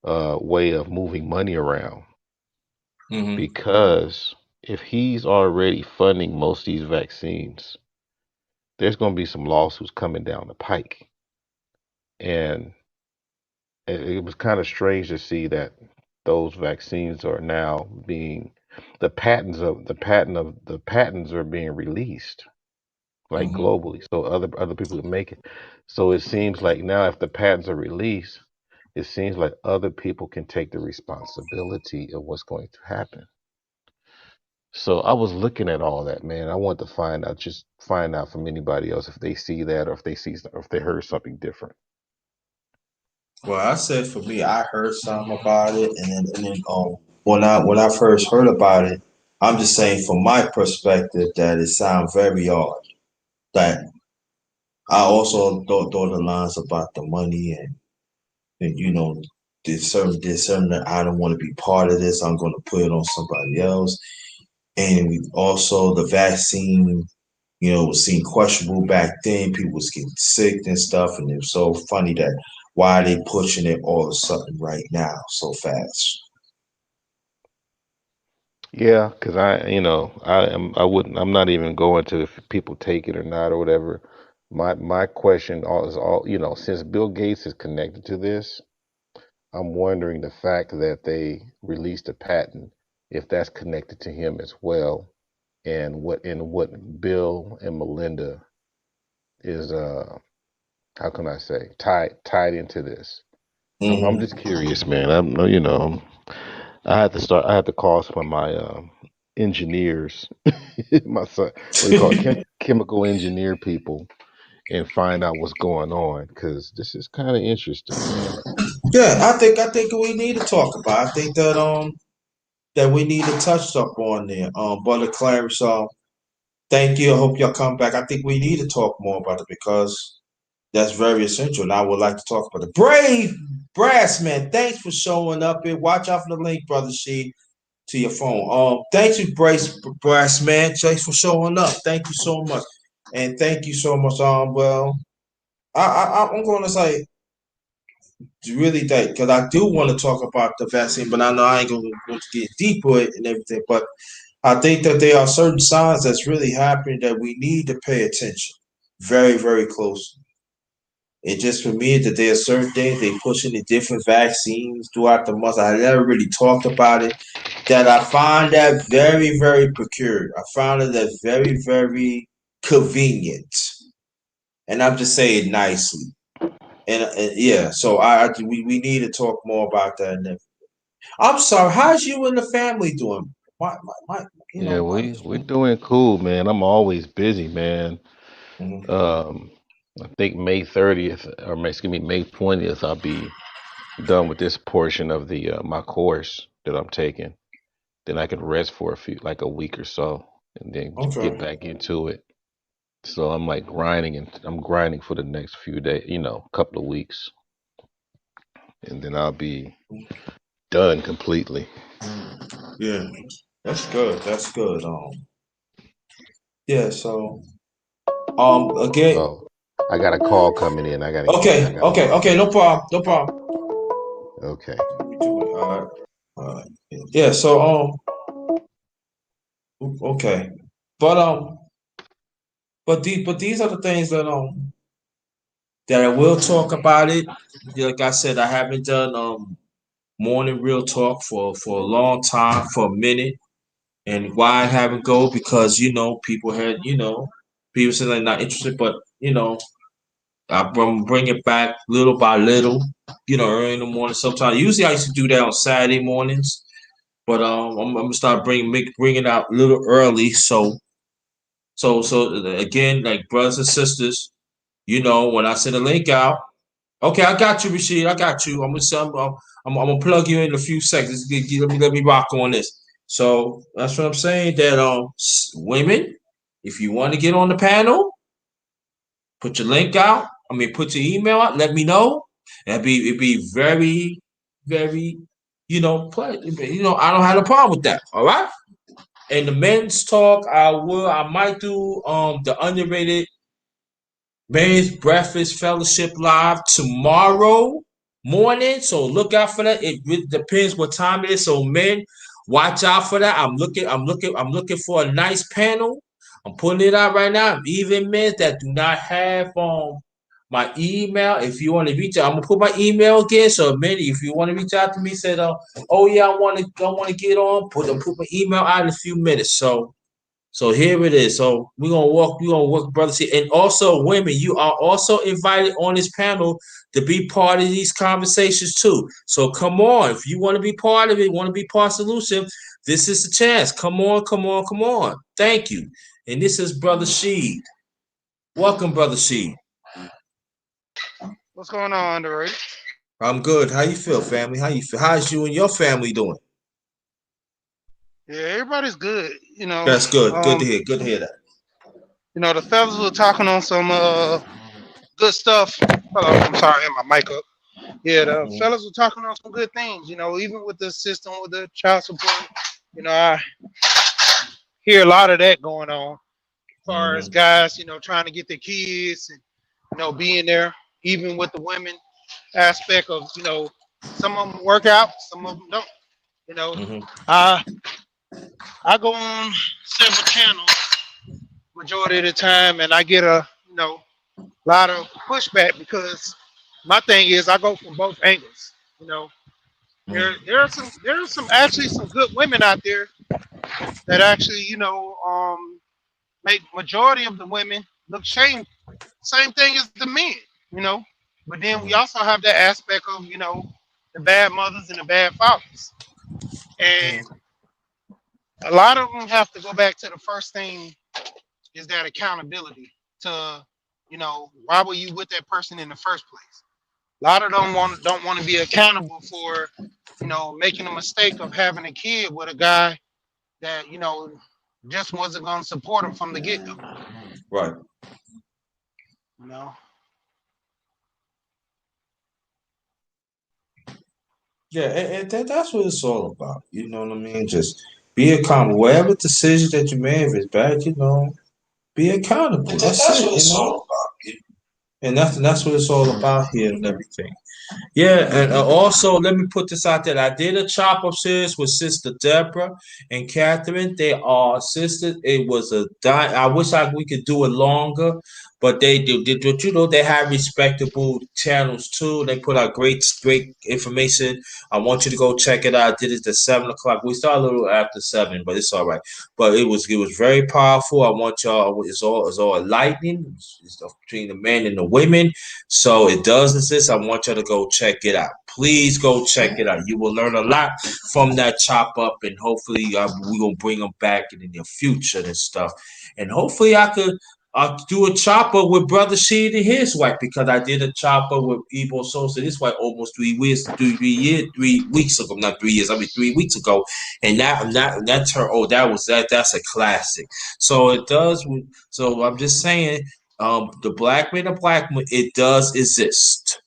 way of moving money around, Mm-hmm. because if he's already funding most of these vaccines, there's going to be some lawsuits coming down the pike. And it was kind of strange to see that those vaccines are now being the patents are being released like Mm-hmm. globally, so other people can make it. So it seems like now, if the patents are released, it seems like other people can take the responsibility of what's going to happen. So I was looking at all that, man. I want to find out from anybody else if they see that, or if they heard something different. Well, I said for me, I heard something about it, and then when I first heard about it, I'm just saying from my perspective that it sounds very odd. That I also thought the lines about the money and there's certain that I don't want to be part of this. I'm going to put it on somebody else, and also the vaccine. Was seen questionable back then. People was getting sick and stuff, and it was so funny that why are they pushing it all of a sudden right now so fast? Yeah, because I'm not even going to if people take it or not or whatever. My question is all, since Bill Gates is connected to this, I'm wondering the fact that they released a patent, if that's connected to him as well. and what Bill and Melinda is how can I say tied into this. I'm Hmm. just curious, man. I had to start. I had to call some of my engineers, my son, what do you call it, chemical engineer people, and find out what's going on because this is kind of interesting, man. Yeah, I think we need to talk about. I think that we need to touch up on there. Brother Clarence, thank you. I hope y'all come back. I think we need to talk more about it because that's very essential. And I would like to talk about it. Brave Brass Man, thanks for showing up here. Watch out for the link, Brother She, to your phone. Thank you, Brass Man. Thanks for showing up. Thank you so much. And thank you so much. Well, I'm going to say really that because I do want to talk about the vaccine, but I know I ain't going to get deeper and everything. But I think that there are certain signs that's really happening that we need to pay attention very, very close. It just for me that there are certain things they pushing the different vaccines throughout the month. I never really talked about it. That I find that very, very peculiar. I found it that very, very convenient, and I'm just saying nicely. And yeah, so we need to talk more about that. And I'm sorry, how's you and the family doing? My Yeah, my. we're doing cool, man. I'm always busy, man. Mhm. Um, I think May 30th, or excuse me, May 20th, I'll be done with this portion of the my course that I'm taking. Then I can rest for like a week or so, and then get Okay. back into it. So I'm like grinding, and I'm grinding for the next few days, couple of weeks, and then I'll be done completely. Yeah, that's good. That's good. Yeah. So, again. Oh, I got a call coming in. I Okay. gotta Okay. get Okay. to No it. problem. No problem. Okay. We do it. All right. All right. Yeah. So, okay. But these are the things that I will talk about it. Like I said, I haven't done morning real talk for a long time, for a minute. And why I haven't go because people had people said they're not interested, but I'm bring it back little by little. Early in the morning. Sometimes usually I used to do that on Saturday mornings, but I'm gonna start bringing it out a little early. So again, like brothers and sisters, when I send a link out, okay, I got you, Rashid. I got you. I'm gonna plug you in a few seconds. Let me rock on this. So that's what I'm saying. That women, if you want to get on the panel, put your link out. I mean, put your email out. Let me know. It'd be very, very, I don't have a problem with that. All right. And the men's talk, I might do the underrated men's breakfast fellowship live tomorrow morning. So look out for that. It really depends what time it is. So men, watch out for that. I'm looking for a nice panel. I'm putting it out right now. Even men that do not have my email, if you want to reach out, I'm gonna put my email again. So men, if you want to reach out to me, said, oh yeah, I want to get on. Put my email out in a few minutes. So here it is. So we're gonna work, brothers. Here. And also, women, you are also invited on this panel to be part of these conversations too. So come on, if you want to be part of it, want to be part of the solution, this is the chance. Come on, come on, come on. Thank you. And this is Brother Sheed. Welcome, Brother Sheed. What's going on, underrated? I'm good. How you feel, family? How you feel? How's you and your family doing? Yeah, everybody's good. That's good. Good to hear. Good to hear that. The fellas were talking on some good stuff. Hello, I'm sorry, I had my mic up. Yeah, the Mhm. fellas were talking on some good things. Even with the system with the child support. I hear a lot of that going on. As far as Mhm. guys, trying to get their kids and being there, even with the women aspect of some of them work out, some of them don't. You know, Mhm. I I go on several channels majority of the time, and I get a lot of pushback because my thing is I go from both angles. You know, There are some actually some good women out there that actually make majority of the women look shame. Same thing as the men, you know. But then we Mhm. also have that aspect of the bad mothers and the bad fathers, and Mhm. a lot of them have to go back to the first thing is that accountability to why were you with that person in the first place. A lot of them don't want to be accountable for making a mistake of having a kid with a guy that just wasn't going to support him from the get go. Right. You know. Yeah, and that's what it's all about. You know what I mean? Just be accountable. Whatever decision that you made, if it's bad, be accountable. That's That's it. what it's all about. And that's what it's all about here and everything. Yeah, and also let me put this out there. I did a chop up series with Sister Deborah and Catherine. They are sisters. It was I wish we could do it longer, but they do. They have respectable channels too. They put out great information. I want you to go check it out. I did it at 7 o'clock. We started a little after 7, but it's all right. But it was very powerful. I want y'all. It's all enlightening. It's between the men and the women. So it does exist. I want you to go check it out. Please go check it out. You will learn a lot from that chop up, and hopefully we're gonna bring them back in the near future and stuff. And hopefully I could do a chopper with Brother Sheed and his wife because I did a chopper with Ebo Sosa and his wife almost 3 weeks, 3 years, 3 weeks ago. Not 3 years. I mean 3 weeks ago, and that's her. Oh, that's a classic. So it does. So I'm just saying the black man and black woman, it does exist.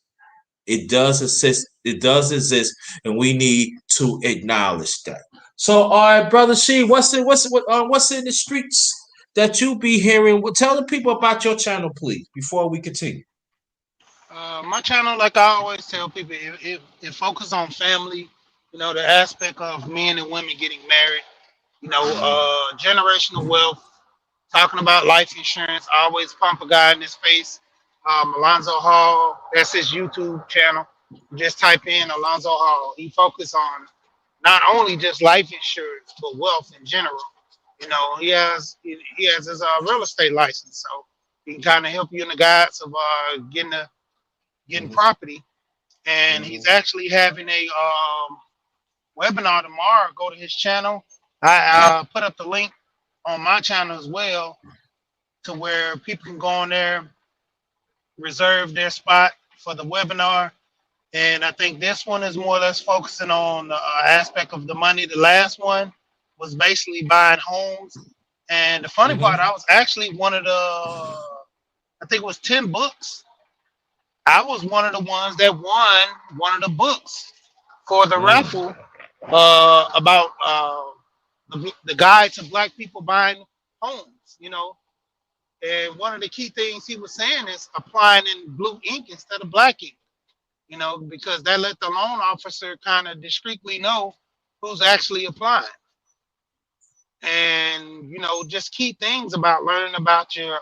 It does exist. It does exist, and we need to acknowledge that. So, all right, brother She, what's in the streets that you be hearing? Well, tell the people about your channel, please, before we continue. My channel, like I always tell people, it focus on family. The aspect of men and women getting married. Generational wealth. Talking about life insurance. I always pump a guy in his face. Alonzo Hall. That's his YouTube channel. Just type in Alonzo Hall. He focus on not only just life insurance but wealth in general. He has his real estate license, so he can kind of help you in the guides of getting Mm-hmm. property. And Mm-hmm. he's actually having a webinar tomorrow. Go to his channel. I put up the link on my channel as well to where people can go on there, reserve their spot for the webinar. And I think this one is more or less focusing on the aspect of the money. The last one was basically buying homes. And the funny part, I was actually one of the, I think it was 10 books. I was one of the ones that won one of the books for the Mm-hmm. raffle about the guide to black people buying homes. And one of the key things he was saying is applying in blue ink instead of black ink, because that let the loan officer kind of discreetly know who's actually applying. And just key things about learning about your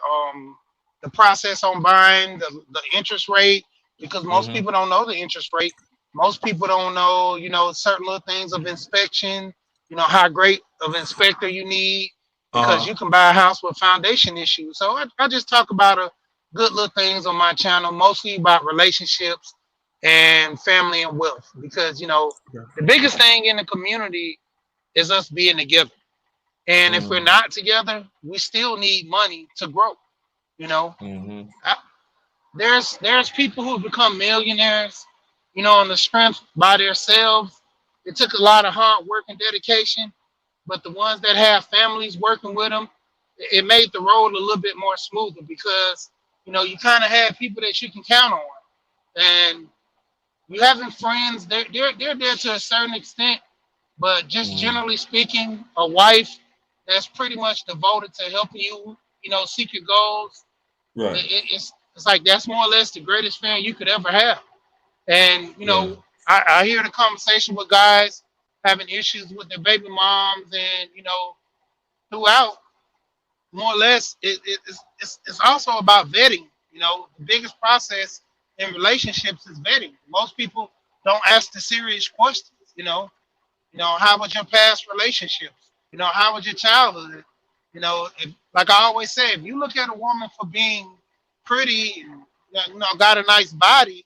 the process on buying, the interest rate, because most Mm-hmm. people don't know the interest rate. Most people don't know certain little things of inspection, how great of inspector you need, because Uh-huh. you can buy a house with foundation issues. So I just talk about a good little things on my channel, mostly about relationships and family and wealth, because the biggest thing in the community is us being together. And if we're Mm-hmm. not together, we still need money to grow. You know, Mm-hmm. I, there's people who become millionaires, on the strength by themselves. It took a lot of hard work and dedication, but the ones that have families working with them, it made the road a little bit more smoother because you kind of have people that you can count on, and you having friends. They're there to a certain extent, but just Mm-hmm. generally speaking, a wife that's pretty much devoted to helping you, seek your goals. Right. It's like that's more or less the greatest fan you could ever have. And Yeah. I hear the conversation with guys having issues with their baby moms, and throughout, more or less, it's also about vetting. The biggest process in relationships is vetting. Most people don't ask the serious questions. How was your past relationships? How was your childhood? Like I always say, if you look at a woman for being pretty and got a nice body,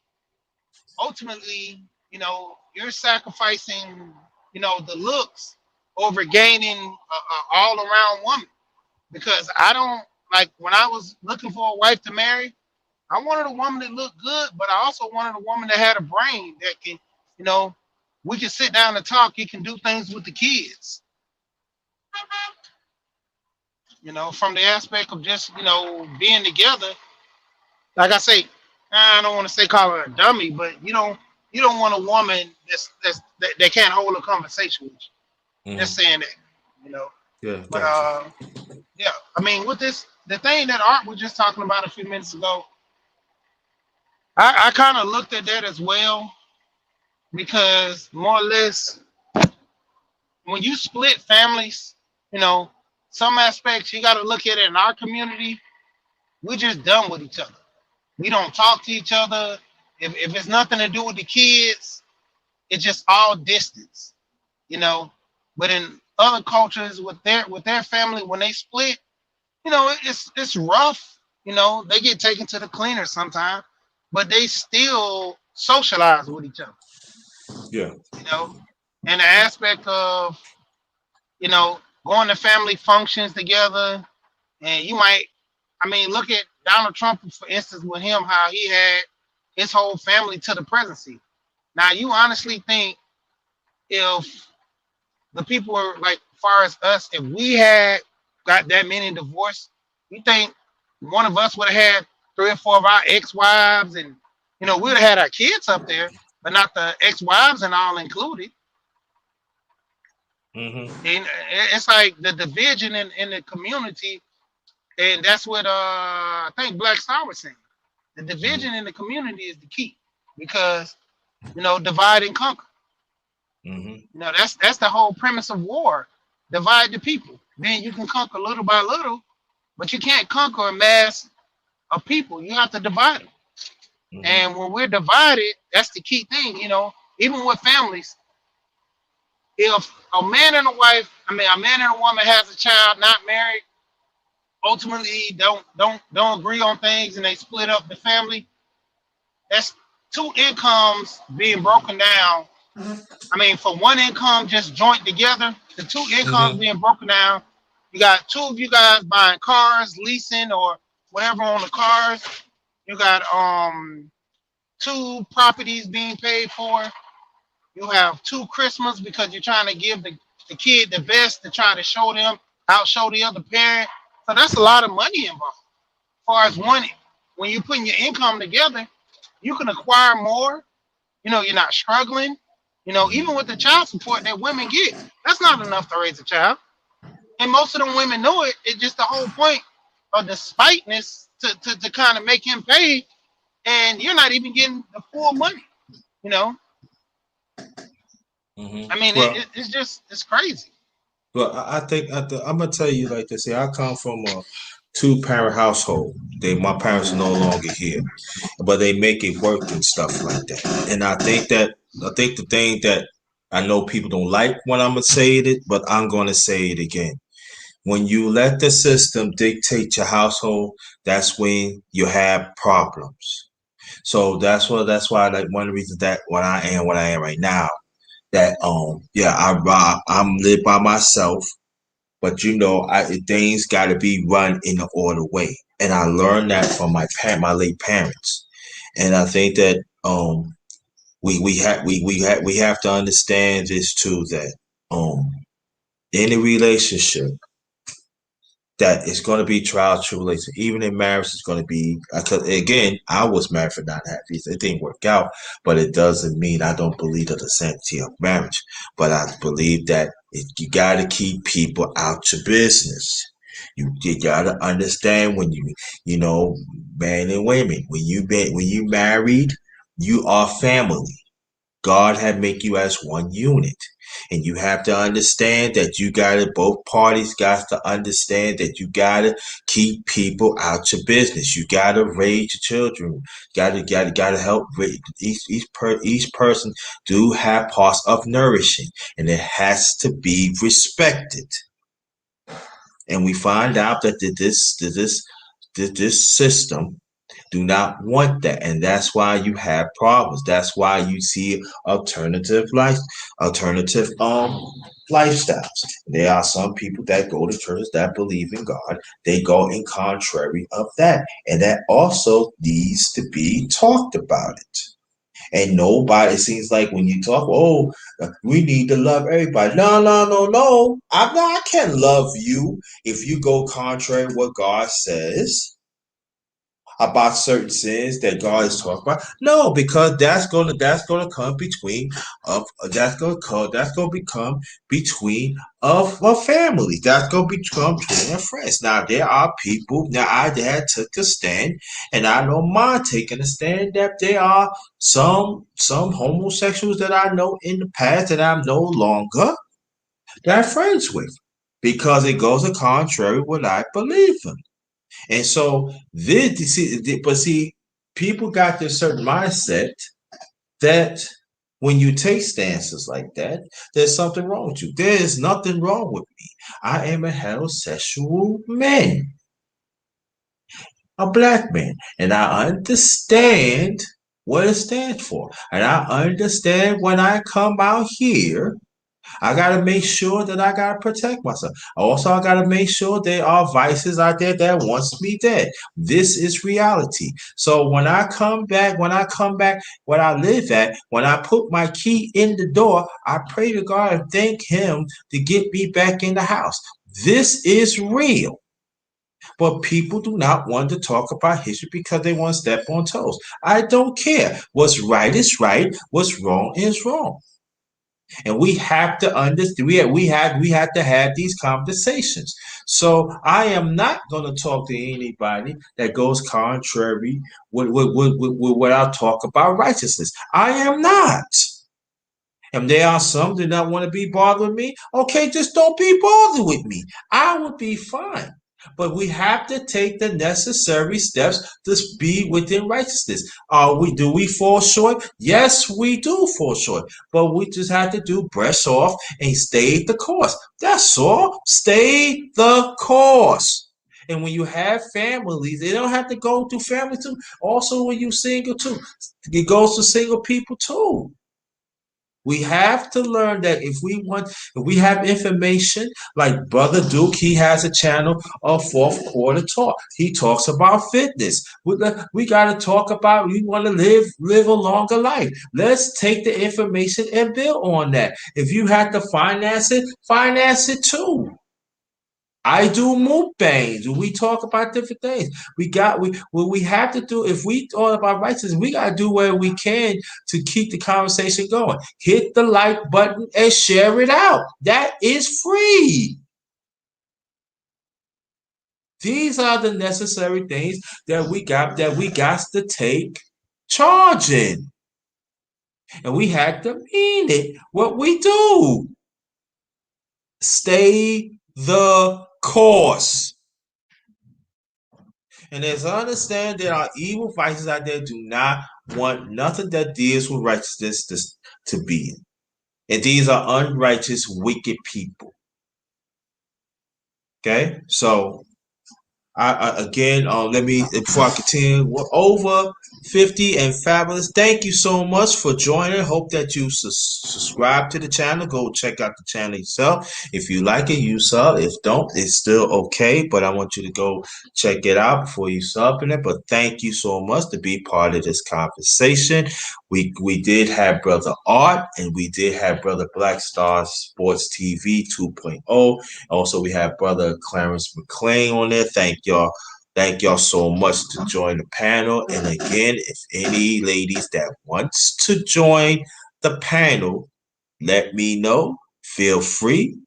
ultimately, you're sacrificing, the looks over gaining a all around woman. Because I don't like when I was looking for a wife to marry, I wanted a woman that looked good, but I also wanted a woman that had a brain that can, you know, we can sit down and talk. You can do things with the kids, from the aspect of just, being together. Like I say, I don't want to say call her a dummy, but you don't want a woman that can't hold a conversation with you. Just saying that, you know. Yeah, But gotcha. yeah, I mean, with this, the thing that Art was just talking about a few minutes ago, I kind of looked at that as well because more or less, when you split families, you know, some aspects you got to look at it in our community. We're just done with each other. We don't talk to each other. If it's nothing to do with the kids, it's just all distance, you know. But in other cultures with their family, when they split, it's rough. They get taken to the cleaner sometimes, but they still socialize with each other. Yeah. You know, and the aspect of going to family functions together, and you might, I mean, look at Donald Trump for instance with him, how he had his whole family to the presidency. Now, you honestly think if the people were like, far as us, if we had got that many divorced, you think one of us would have had 3 or 4 of our ex-wives, and we'd have had our kids up there, but not the ex-wives and all included. And it's like the division in the community, and that's what I think Black Star was saying. The division in the community is the key, because divide and conquer. That's the whole premise of war. Divide the people, then you can conquer little by little, but you can't conquer a mass of people. You have to divide them. And when we're divided, that's the key thing. Even with families, if a man and a wife, I mean, a man and a woman has a child, not married, ultimately don't agree on things, and they split up the family. That's two incomes being broken down. I mean, for one income just joint together, the two incomes being broken down. You got two of you guys buying cars, leasing or whatever on the cars. You got two properties being paid for. You have two Christmas because you're trying to give the kid the best to try to show them, outshow the other parent. So that's a lot of money involved. As far as one, when you're putting your income together, you can acquire more. You're not struggling. Even with the child support that women get, that's not enough to raise a child. And most of them women know it. It's just the whole point of the spiteness to kind of make him pay, and you're not even getting the full money. I mean, Well, it's crazy. but I think I'm gonna tell you like this. See, I come from a two-parent household. My parents are no longer here, but they make it work and stuff like that. And I think the thing that I know people don't like when I'm gonna say it, but I'm gonna say it again. When you let the system dictate your household, that's when you have problems. So that's why like one of the reasons that what I am right now. That yeah, I'm live by myself, but things got to be run in an order way, and I learned that from my late parents, and I think that we have to understand this too, that in a relationship that it's going to be trial tribulation. Even in marriage, it's going to be. Because again, I was married for 9.5 years. It didn't work out, but it doesn't mean I don't believe in the sanctity of marriage. But I believe that you got to keep people out your business. You got to understand when man and women, when you married, you are family. God had make you as one unit. And you have to understand that both parties got to understand that you gotta keep people out your business. You gotta raise your children. Gotta help raise each person do have parts of nourishing, and it has to be respected. And we find out that this system do not want that, and that's why you have problems. That's why you see alternative lifestyles. There are some people that go to churches that believe in God. They go in contrary of that, and that also needs to be talked about it. And nobody, it seems like when you talk, oh, we need to love everybody. No, no, no, no. I can't love you if you go contrary to what God says about certain sins that God is talking about. No, because that's gonna come between of that's gonna become between of families. That's gonna become between friends. Now there are people. Now I had took a stand, and I know mine taking a stand that there are some homosexuals that I know in the past that I'm no longer that friends with because it goes contrary what I believe in. And so see, people got this certain mindset that when you take stances like that, there's something wrong with you. There is nothing wrong with me. I am a heterosexual man, a black man, and I understand what it stands for. And I understand when I come out here I gotta make sure that I gotta protect myself. Also, I gotta make sure there are vices out there that wants me dead. This is reality. So when I come back where I live at, when I put my key in the door, I pray to God and thank Him to get me back in the house. This is real. But people do not want to talk about history because they want to step on toes. I don't care. What's right is right. What's wrong is wrong. And we have to understand. We have to have these conversations. So I am not going to talk to anybody that goes contrary with what I talk about righteousness. I am not. And there are some that don't want to be bothered with me. Okay, just don't be bothered with me. I would be fine. But we have to take the necessary steps to be within righteousness. Do we fall short? Yes, we do fall short. But we just have to do brush off and stay the course. That's all. Stay the course. And when you have families, they don't have to go through family too. Also, when you single too, it goes to single people too. We have to learn that if we have information like Brother Duke, he has a channel of Fourth Quarter Talk. He talks about fitness. We got to talk about we want to live a longer life. Let's take the information and build on that. If you have to finance it too. I do mukbangs. We talk about different things. What we have to do if we talk about righteousness, we gotta do what we can to keep the conversation going. Hit the like button and share it out. That is free. These are the necessary things that we got to take charge in. And we have to mean it. What we do. Stay the course. And as I understand, there are evil vices out there do not want nothing that deals with righteousness to be in. And these are unrighteous, wicked people. Okay? So again, let me before I continue. We're over 50 and fabulous. Thank you so much for joining. Hope that you subscribe to the channel. Go check out the channel yourself. If you like it, you sub. If don't, it's still okay. But I want you to go check it out before you sub in it. But thank you so much to be part of this conversation. We did have Brother Art and we did have Brother Black Star Sports TV 2.0. Also, we have Brother Clarence McLean on there. Thank y'all. Thank y'all so much to join the panel. And again, if any ladies that wants to join the panel, let me know. Feel free.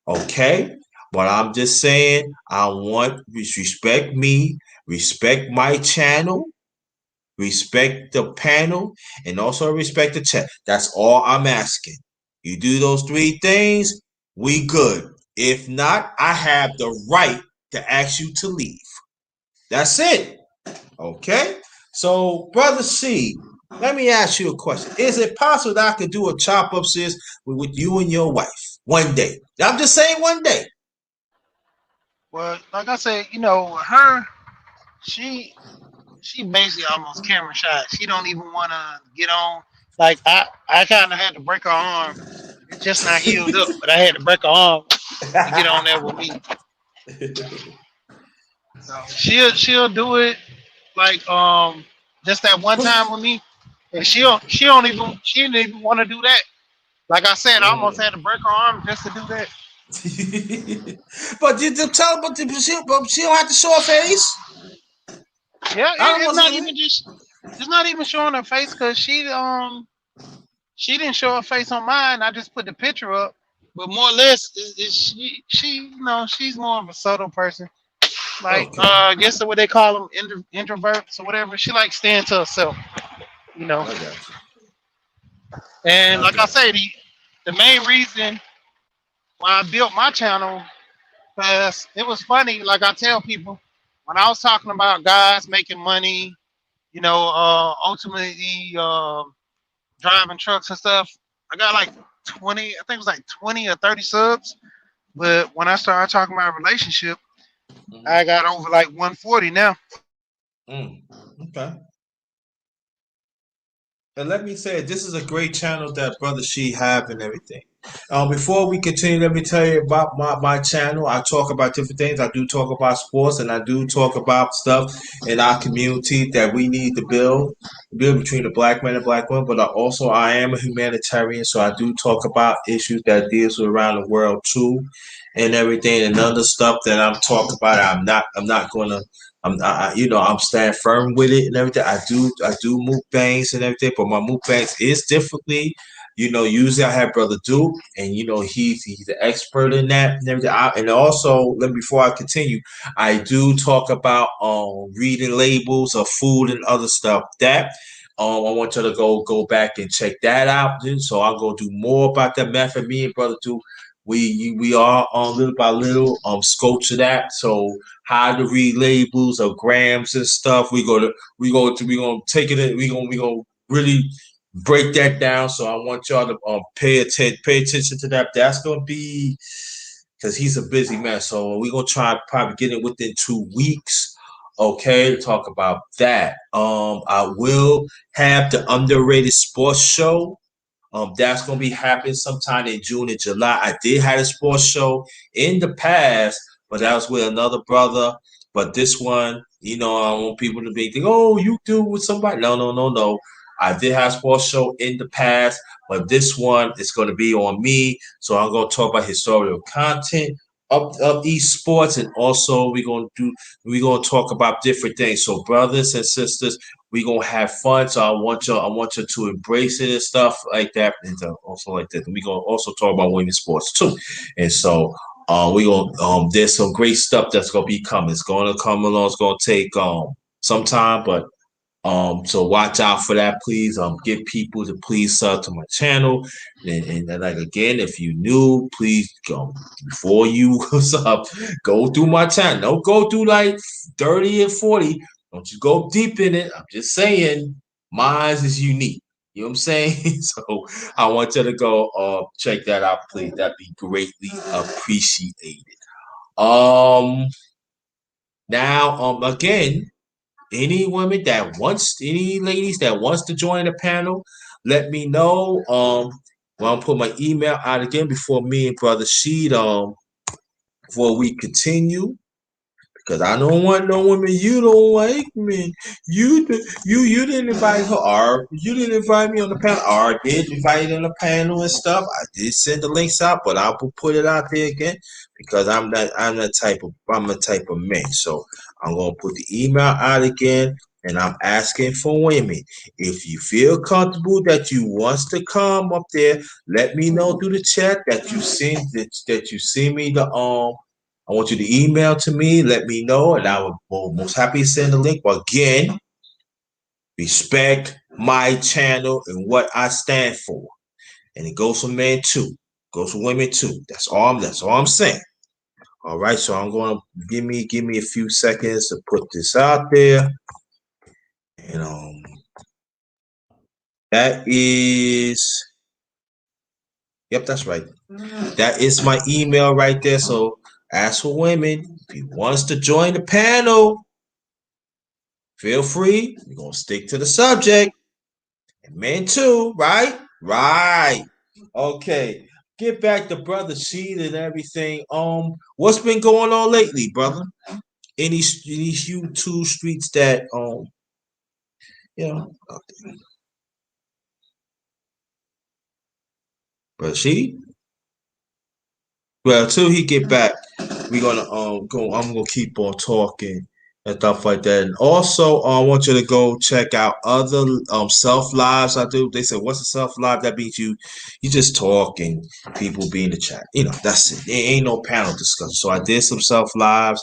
Okay. But I'm just saying, I want respect me, respect my channel, respect the panel, and also respect the chat. That's all I'm asking. You do those 3 things, we good. If not, I have the right to ask you to leave. That's it. Okay? So, Brother C, let me ask you a question. Is it possible that I could do a chop up sis with you and your wife one day? I'm just saying one day. Well, like I said, her, she basically almost camera shy. She don't even want to get on. Like I kind of had to break her arm. It's just not healed up, but I had to break her arm to get on there with me. So she'll do it like just that one time with me, and she didn't even want to do that. Like I said, I almost had to break her arm just to do that. But you tell her, but she don't have to show her face. Yeah, I don't it's want not to. even just it's not even showing her face because she didn't show her face on mine. I just put the picture up, but more or less, she's more of a subtle person. Like Okay, I guess what they call them introverts or whatever. She likes staying to herself, you know. I got you. And I like I got say, the main reason why I built my channel, because it was funny. Like I tell people, when I was talking about guys making money, ultimately driving trucks and stuff, I got like 20. I think it was like 20 or 30 subs. But when I started talking about relationship, you. I got over like 140 now. Okay. And let me say, this is a great channel that Brother She have and everything. Before we continue, let me tell you about my channel. I talk about different things. I do talk about sports, and I do talk about stuff in our community that we need to build between the black man and black woman. But I am a humanitarian, so I do talk about issues that deals with around the world too, and everything. And other stuff that I'm talking about, I'm not gonna I'm staying firm with it and everything. I do mukbangs and everything, but my mukbangs is differently. Usually I have Brother Duke, and he's an expert in that and everything. And also, before I continue, I do talk about reading labels of food and other stuff. That I want you to go back and check that out. So I'll go do more about that method. Me and Brother Duke, we are little by little sculpture that. So how to read labels of grams and stuff. We gonna take it in, we gonna really break that down. So I want y'all to pay attention to that. That's gonna be because he's a busy man. So we're gonna try to probably get it within 2 weeks. Okay, to talk about that. I will have the underrated sports show that's gonna be happening sometime in June and July. I did have a sports show in the past, but that was with another brother. But this one, I don't want people to be thinking, "Oh, you do it with somebody." No, no, no, no. I did have a sports show in the past, but this one is going to be on me. So I'm going to talk about historical content of esports, and also we're gonna talk about different things. So brothers and sisters, we gonna have fun. So I want you to embrace it and stuff like that, and also like that. We gonna also talk about women's sports too, and so we gonna there's some great stuff that's gonna be coming. It's gonna come along. It's gonna take some time, but so watch out for that, please. Get people to please sub to my channel, and like again, if you new, please go before you sub, go through my channel. Don't go through like 30 and 40. Don't you go deep in it. I'm just saying, mine is unique. You know what I'm saying? So I want you to go check that out, please. That'd be greatly appreciated. Um, now again, any ladies that wants to join the panel, let me know. I'll put my email out again before me and Brother Sheed before we continue. Because I don't want no women you don't like me. You didn't invite her. Or you didn't invite me on the panel. Or I did invite you on the panel and stuff. I did send the links out, but I'll put it out there again because I'm the type of man. So I'm gonna put the email out again, and I'm asking for women. If you feel comfortable that you wants to come up there, let me know through the chat that you send me the I want you to email to me, let me know, and I will most happy send the link. But again, respect my channel and what I stand for. and it goes for men too. Goes for women too. That's all I'm saying. All right, so I'm gonna give me a few seconds to put this out there. And that is, yep, that's right. That is my email right there. So as for women, if you wants to join the panel, feel free. We're gonna stick to the subject. And men too, right? Right. Okay. Get back to Brother Sheet and everything. What's been going on lately, brother? Any YouTube streets that you know, Brother Sheet? Well, until he get back, we're gonna go. I'm gonna keep on talking and stuff like that. And also, I want you to go check out other self lives I do. They said, "What's a self live?" That means you just talking, people be in the chat. You know, that's it. There ain't no panel discussion. So I did some self lives,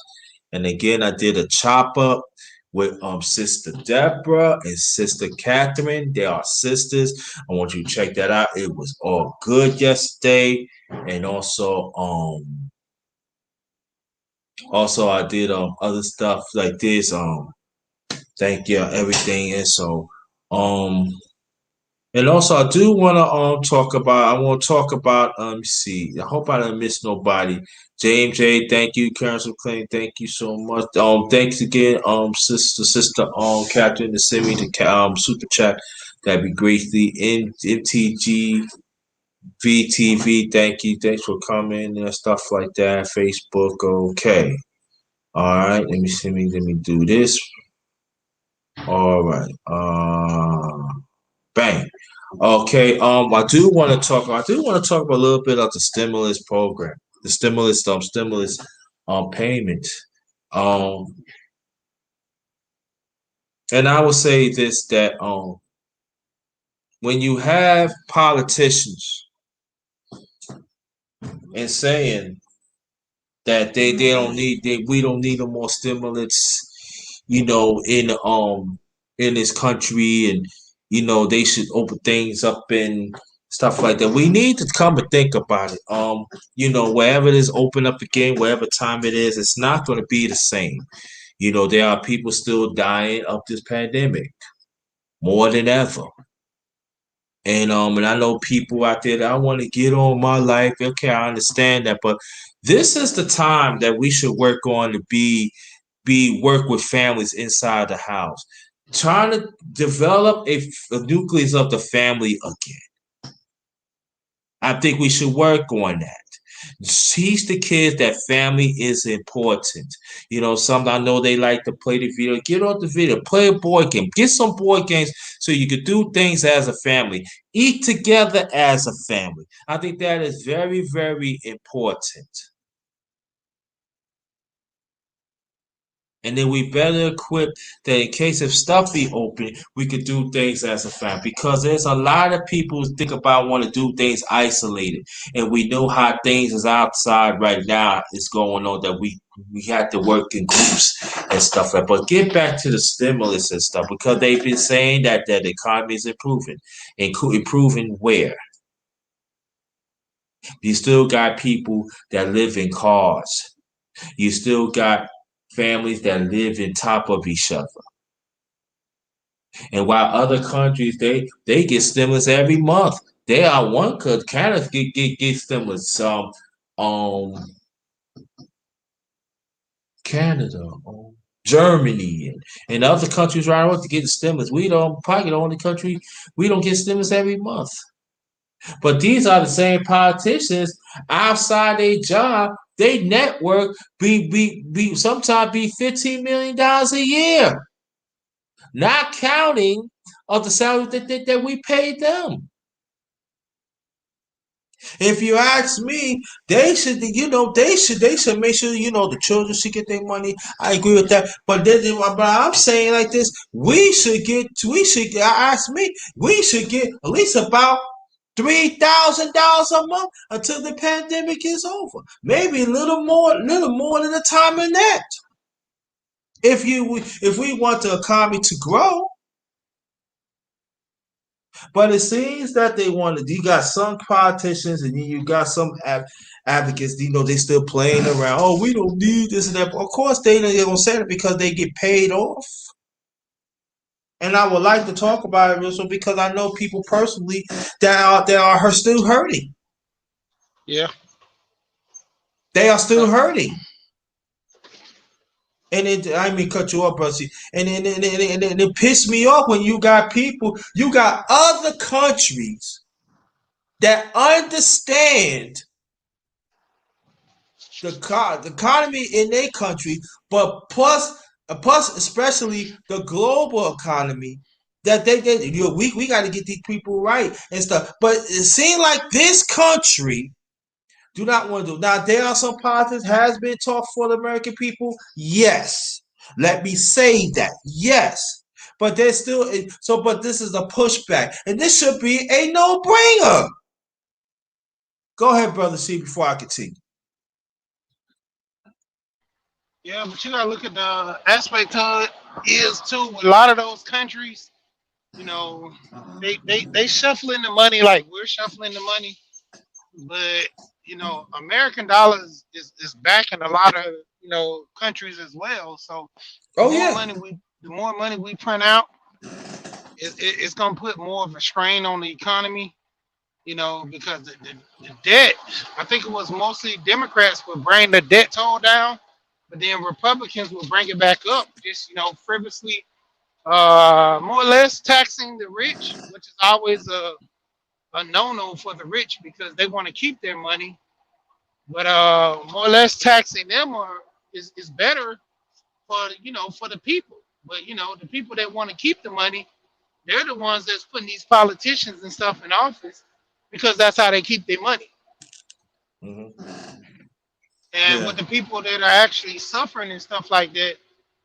and again, I did a chop up with Sister Deborah and Sister Catherine. They are sisters. I want you to check that out. It was all good yesterday. And also I did other stuff like this. Thank you, everything. And so and also I do wanna I wanna talk about let me see. I hope I didn't miss nobody. James J, thank you. Karen McClain, thank you so much. Thanks again, sister Captain to send me the super chat. That'd be greatly. MTG VTV, thank you. Thanks for coming and stuff like that. Facebook, okay. All right, let me see. Let me do this. All right. Bang. Okay. I do want to talk about a little bit of the stimulus program, the stimulus payment. Um, and I would say this that when you have politicians and saying that they don't need we don't need no more stimulus, in this country, and they should open things up and stuff like that. We need to come and think about it. Wherever it is open up again, whatever time it is, it's not going to be the same. There are people still dying of this pandemic more than ever. And I know people out there that I want to get on my life. Okay, I understand that, but this is the time that we should work on to work with families inside the house, trying to develop a nucleus of the family again. I think we should work on that. Teach the kids that family is important. Some I know they like to play the video. Get off the video. Play a board game. Get some board games so you can do things as a family. Eat together as a family. I think that is very, very important. And then we better equip that in case if stuff be open, we could do things as a family. Because there's a lot of people who think about want to do things isolated. And we know how things is outside right now is going on, that we have to work in groups and stuff like that. But get back to the stimulus and stuff, because they've been saying that the economy is improving. Improving where? You still got people that live in cars. You still got families that live in top of each other. And while other countries they get stimulus every month. They are one country. Canada get stimulus. Canada, Germany, and other countries right around to get stimulus. We don't probably the only country we don't get stimulus every month. But these are the same politicians outside their job. They network be sometimes be $15 million a year, not counting of the salary that we paid them. If you ask me, they should make sure the children should get their money. I agree with that, but I'm saying like this: ask me, we should get at least about $3,000 a month until the pandemic is over. Maybe a little more than a time than that. If we want the economy to grow. But it seems that they wanted. You got some politicians, and then you got some advocates. You know, they still playing around. Oh, we don't need this and that. Of course, they're gonna say it because they get paid off. And I would like to talk about it, Russell, because I know people personally that are still hurting. Yeah. They are Uh, still hurting. And I mean, cut you off, but see, and it pissed me off when you got people, you got other countries that understand the economy in their country, but plus especially the global economy. That we got to get these people right and stuff. But it seems like this country do not want to do. Now there are some politics has been taught for the American people. Yes, let me say that. Yes, but there's still so. But this is a pushback, and this should be a no-brainer. Go ahead, brother C, before I continue. yeah, but you gotta look at the aspect of it is too. With a lot of those countries, you know, they shuffling the money like we're shuffling the money, but American dollars is backing a lot of countries as well. So the Oh more yeah. money we print out, it's gonna put more of a strain on the economy. Because the debt, I think it was mostly Democrats would bring the debt toll down, but then Republicans would bring it back up, just frivolously, more or less taxing the rich, which is always a no-no for the rich because they want to keep their money. But more or less taxing them is better for the people. But the people that want to keep the money, they're the ones that's putting these politicians and stuff in office because that's how they keep their money. Mm-hmm. And Yeah. with the people that are actually suffering and stuff like that,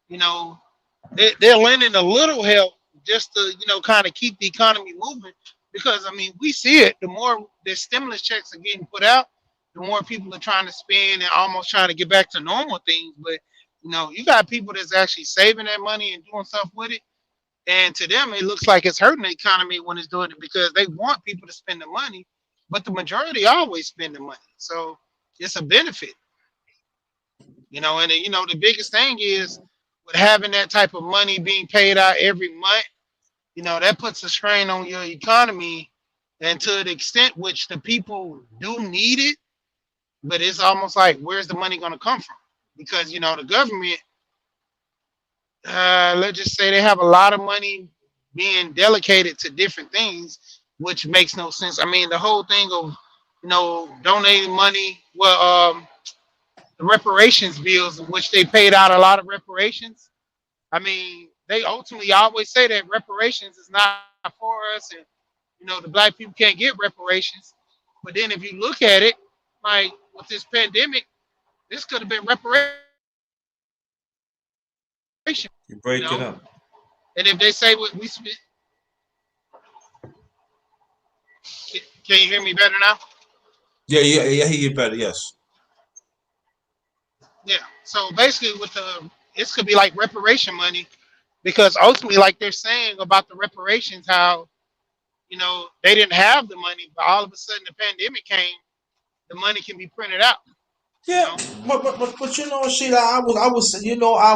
you know, they're lending a little help just to kind of keep the economy moving. Because I mean, we see it. The more the stimulus checks are getting put out, the more people are trying to spend and almost trying to get back to normal things. But you got people that's actually saving that money and doing stuff with it. And to them, it looks like it's hurting the economy when it's doing it because they want people to spend the money, but the majority always spend the money. So it's a benefit. And the biggest thing is with having that type of money being paid out every month, that puts a strain on your economy, and to the extent which the people do need it, but it's almost like where's the money going to come from? Because the government, let's just say they have a lot of money being delegated to different things, which makes no sense. I mean, the whole thing of donating money, well, the reparations bills, in which they paid out a lot of reparations. I mean, they ultimately always say that reparations is not for us, and the black people can't get reparations. But then if you look at it, like with this pandemic, this could have been reparations, You you break it know. up. And if they say we spent, can you hear me better now? Yeah, yeah, yeah. He get better. Yes. Yeah. So basically, with this could be like reparation money, because ultimately, like they're saying about the reparations, how they didn't have the money, but all of a sudden the pandemic came, the money can be printed out. You Yeah, know, but Sheila, I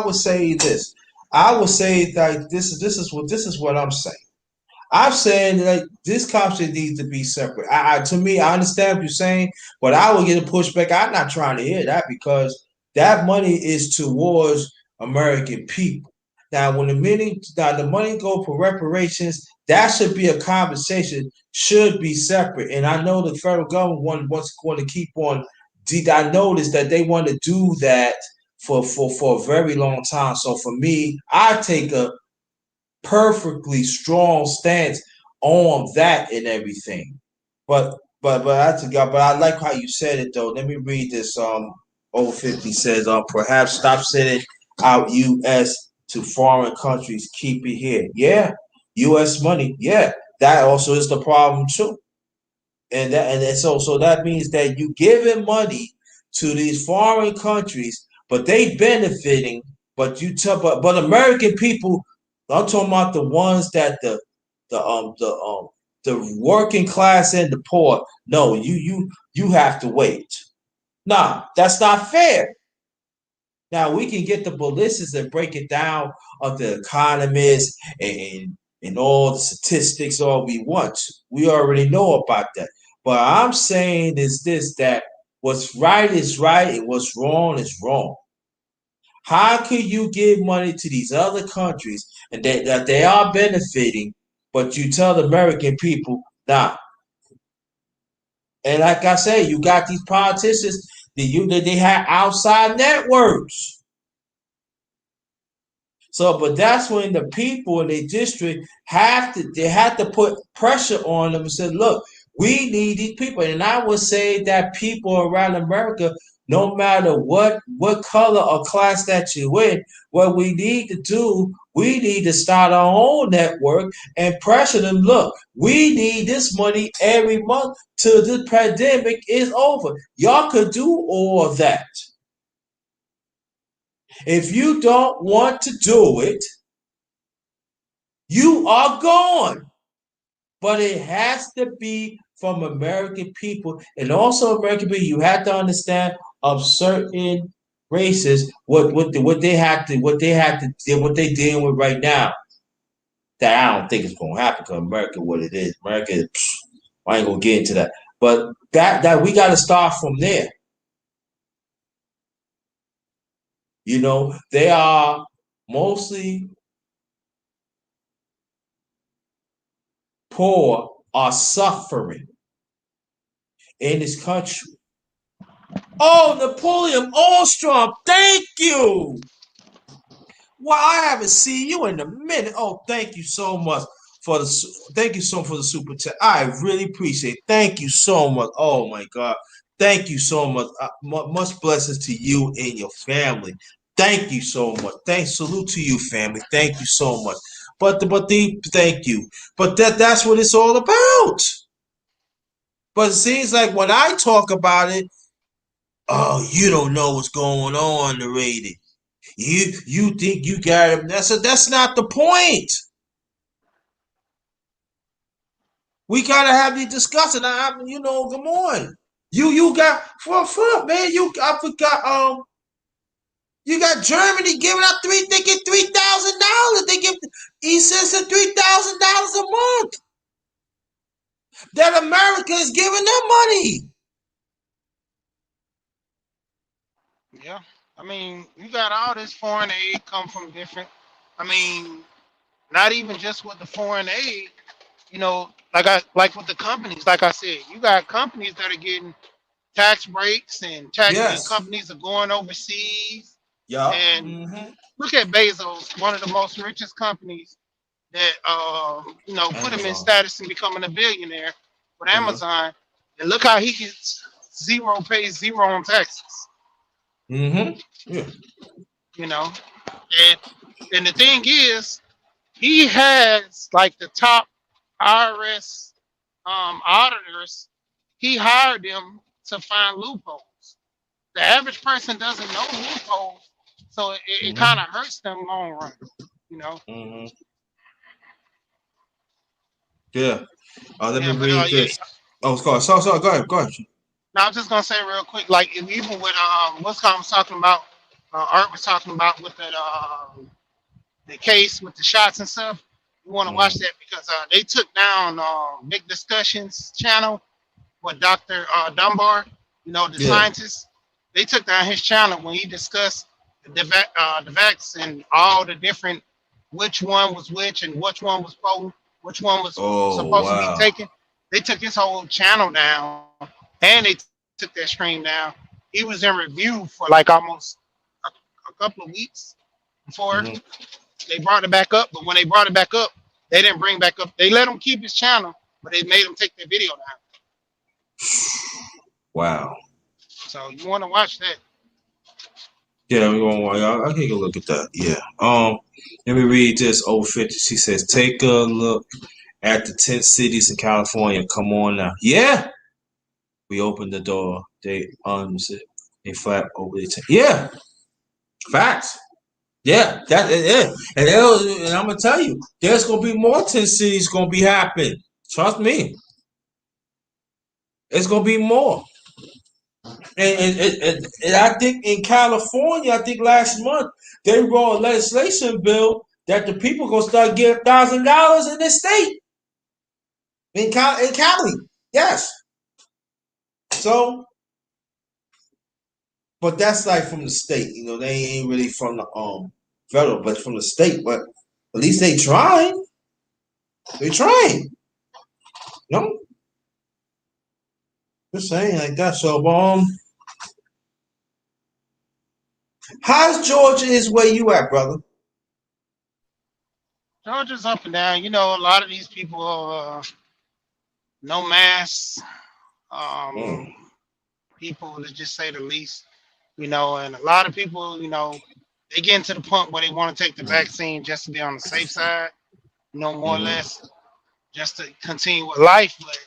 would say this. I would say that this is what I'm saying. I'm saying that this conversation needs to be separate. To me, I understand what you're saying, but I will get a pushback. I'm not trying to hear that because that money is towards American people. Now, when the money go for reparations, that should be a conversation. Should be separate. And I know the federal government wants going to keep on. I noticed that they want to do that for a very long time. So for me, I take a perfectly strong stance on that and everything. But I forgot. But I like how you said it though. Let me read this. Over 50 says, perhaps stop sending out U.S. to foreign countries. Keep it here. Yeah, U.S. money. Yeah, that also is the problem too. And so that means that you giving money to these foreign countries, but they benefiting. But American people, I'm talking about the ones that the the working class and the poor, no, you have to wait. Nah, that's not fair. Now we can get the ballistics and break it down of the economists and all the statistics all we want. We already know about that. But I'm saying is this, that what's right is right and what's wrong is wrong. How could you give money to these other countries and that they are benefiting, but you tell the American people, nah. And like I say, you got these politicians that they have outside networks. So, but that's when the people in the district have to put pressure on them and say, look, we need these people. And I would say that people around America, no matter what color or class that you're in, what we need to do, we need to start our own network and pressure them. Look, we need this money every month till the pandemic is over. Y'all could do all of that. If you don't want to do it, you are gone. But it has to be from American people. And also American people, you have to understand of certain races what they dealing with right now. That I don't think it's gonna happen because America what it is. America, I ain't gonna get into that. But that we gotta start from there. You know, they are mostly poor are suffering in this country. Oh, Napoleon Ostrom, thank you. Well, I haven't seen you in a minute. Oh, thank you so much for the super chat. I really appreciate it. Thank you so much. Oh my God. Thank you so much. Much blessings to you and your family. Thank you so much. Salute to you, family. Thank you so much. Thank you. But that's what it's all about. But it seems like when I talk about it, oh, you don't know what's going on, the rating. You think you got him? That's not the point. We gotta have these discussions. Come on. You got for man. I forgot. You got Germany giving out they get $3,000. They give E-Citizen $3,000 a month. That America is giving them money. Yeah, I mean, you got all this foreign aid come from different. I mean, not even just with the foreign aid. Like with the companies. Like I said, you got companies that are getting tax breaks and Yes. companies are going overseas. Yeah. And look at Bezos, one of the most richest companies that put him in status and becoming a billionaire with Amazon. And look how he gets pays zero on taxes. Yeah. And the thing is, he has like the top IRS auditors. He hired them to find loopholes. The average person doesn't know loopholes, so it kind of hurts them long run. Yeah. Let me read this. Oh, sorry. Go ahead. Now I'm just gonna say real quick, like even with what's I was talking about, Art was talking about with the case with the shots and stuff. You want to watch that because they took down Big Discussions channel with Dr. Dunbar, the scientist. They took down his channel when he discussed the vax and all the different, which one was which and which one was potent, which one was supposed to be taken. They took his whole channel down and they took that stream down. He was in review for like almost a couple of weeks before they brought it back up. But when they brought it back up, they didn't bring back up. They let him keep his channel, but they made him take their video down. Wow. So you want to watch that? Yeah, we want to. I'll take a look at that. Yeah. Let me read this. 50. She says, take a look at the 10 cities in California. Come on now. Yeah. We opened the door. They flat over the 10. Yeah. Facts. Yeah. And I'm gonna tell you, there's gonna be more 10 cities gonna be happening. Trust me, it's gonna be more. And I think in California, I think last month they wrote a legislation bill that the people gonna start getting $1,000 in this state in Cali. Yes. So, but that's like from the state. You know, they ain't really from the federal, but from the state. But at least they trying. They trying. You know, just saying like that. So, how's Georgia is where you at, brother? Georgia's up and down. You know, a lot of these people, no masks, Mm. people to just say the least. You know, and a lot of people, you know, they get to the point where they want to take the vaccine just to be on the safe side, you know, more or Mm. less, just to continue with life. But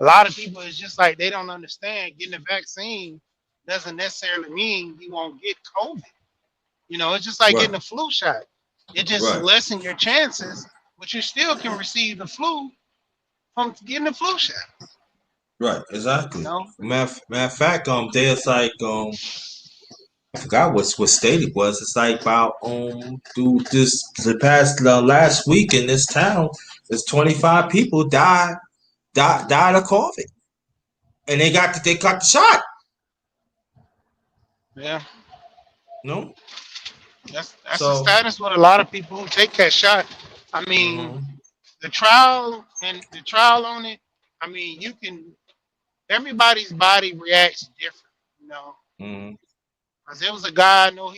a lot of people, it's just like they don't understand getting the vaccine doesn't necessarily mean you won't get COVID. You know, it's just like Right. getting a flu shot. It just Right. lessens your chances, but you still can receive the flu from getting the flu shot. Right. You Exactly. know, Matter of fact, there's like I forgot what state it was. It's like about through the past last week in this town, there's 25 people died of COVID, and they got the shot. yeah, No, that's the so status with a lot of people who take that shot. I mean, mhm, the trial on it. I mean, you can everybody's body reacts different. You know, mhm, because there was a guy I know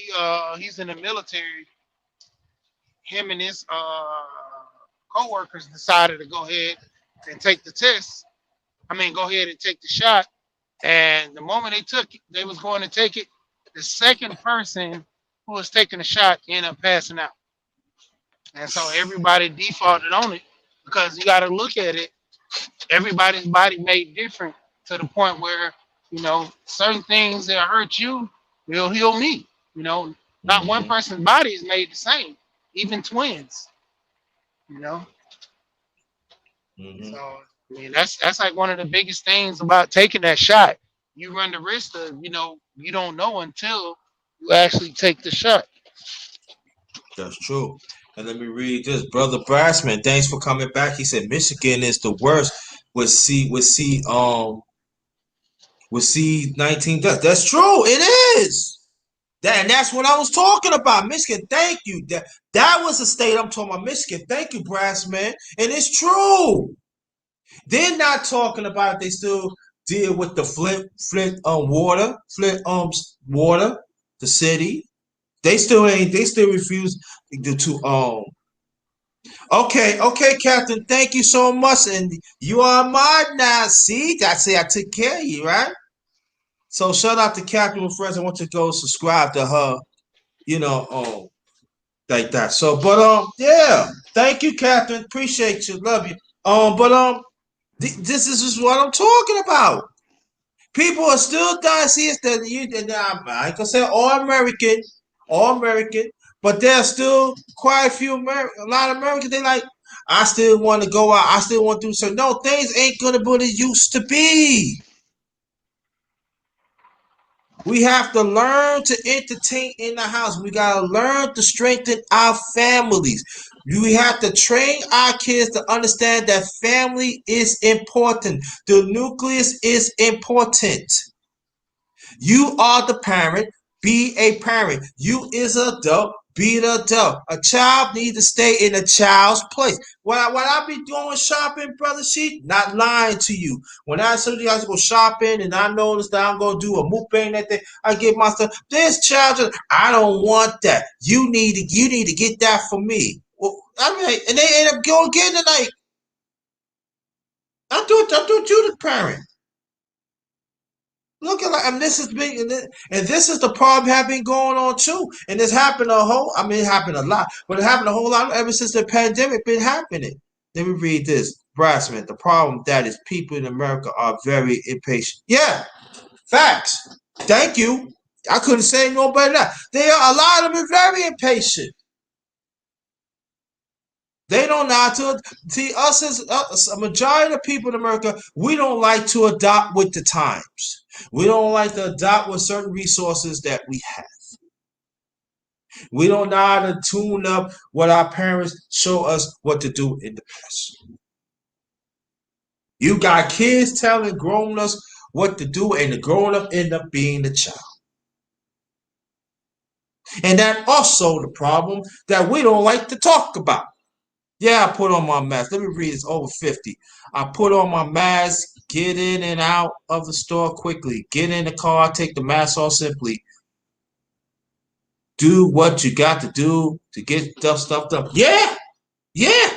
he's in the military. Him and his co-workers decided to go ahead and take the test. I mean, go ahead and take the shot. And the moment they took it, they was going to take it. The second person who was taking the shot ended up passing out. And so everybody defaulted on it because you got to look at it. Everybody's body made different to the point where, you know, certain things that hurt you will heal me. You know, not one mhm, person's body is made the same, even twins, you know. So mhm. I mean that's like one of the biggest things about taking that shot. You run the risk of, you know, you don't know until you actually take the shot. That's true. And let me read this, brother Brassman. Thanks for coming back. He said Michigan is the worst with C-19 deaths. That's true. It is. And that's what I was talking about. Michigan, thank you. That was the state I'm talking about. Michigan, thank you, Brassman. And it's true. They're not talking about they still deal with the Flint water, the city. They still refuse to. Okay, Captain, thank you so much. And you are mine now. See, I say I took care of you, right? So shout out to Captain with friends. I want you to go subscribe to her, you know, like that. So but yeah, thank you, Captain. Appreciate you, love you. But this is just what I'm talking about. People are still dying. See, it's that you. I ain't gonna say all American, but there's still quite a few a lot of Americans. They like, I still want to go out. I still want to do so. No, things ain't gonna be what it used to be. We have to learn to entertain in the house. We gotta learn to strengthen our families. We have to train our kids to understand that family is important. The nucleus is important. You are the parent. Be a parent. You is an adult. Be an adult. A child needs to stay in a child's place. When I be doing shopping, brother, she not lying to you. When I told you guys to go shopping and I noticed that I'm gonna do a mukbang that day, I get my stuff. This child, I don't want that. You need to get that for me. Well, I mean, and they end up going getting it like I do you the parent. Look at like, and this is big, and this is the problem have been going on too. And it's happened a whole. I mean, it happened a lot, but it happened a whole lot ever since the pandemic been happening. Let me read this, Brassman. The problem that is people in America are very impatient. Yeah, facts. Thank you. I couldn't say no better than that. They are a lot of them are very impatient. They don't know how to see us as a majority of people in America. We don't like to adopt with the times. We don't like to adopt with certain resources that we have. We don't know how to tune up what our parents show us what to do in the past. You got kids telling grown-ups what to do, and the grown-up end up being the child. And that also the problem that we don't like to talk about. Yeah, I put on my mask. Let me read. It's over 50. I put on my mask, get in and out of the store quickly. Get in the car, take the mask off simply. Do what you got to do to get stuff done. Yeah, yeah.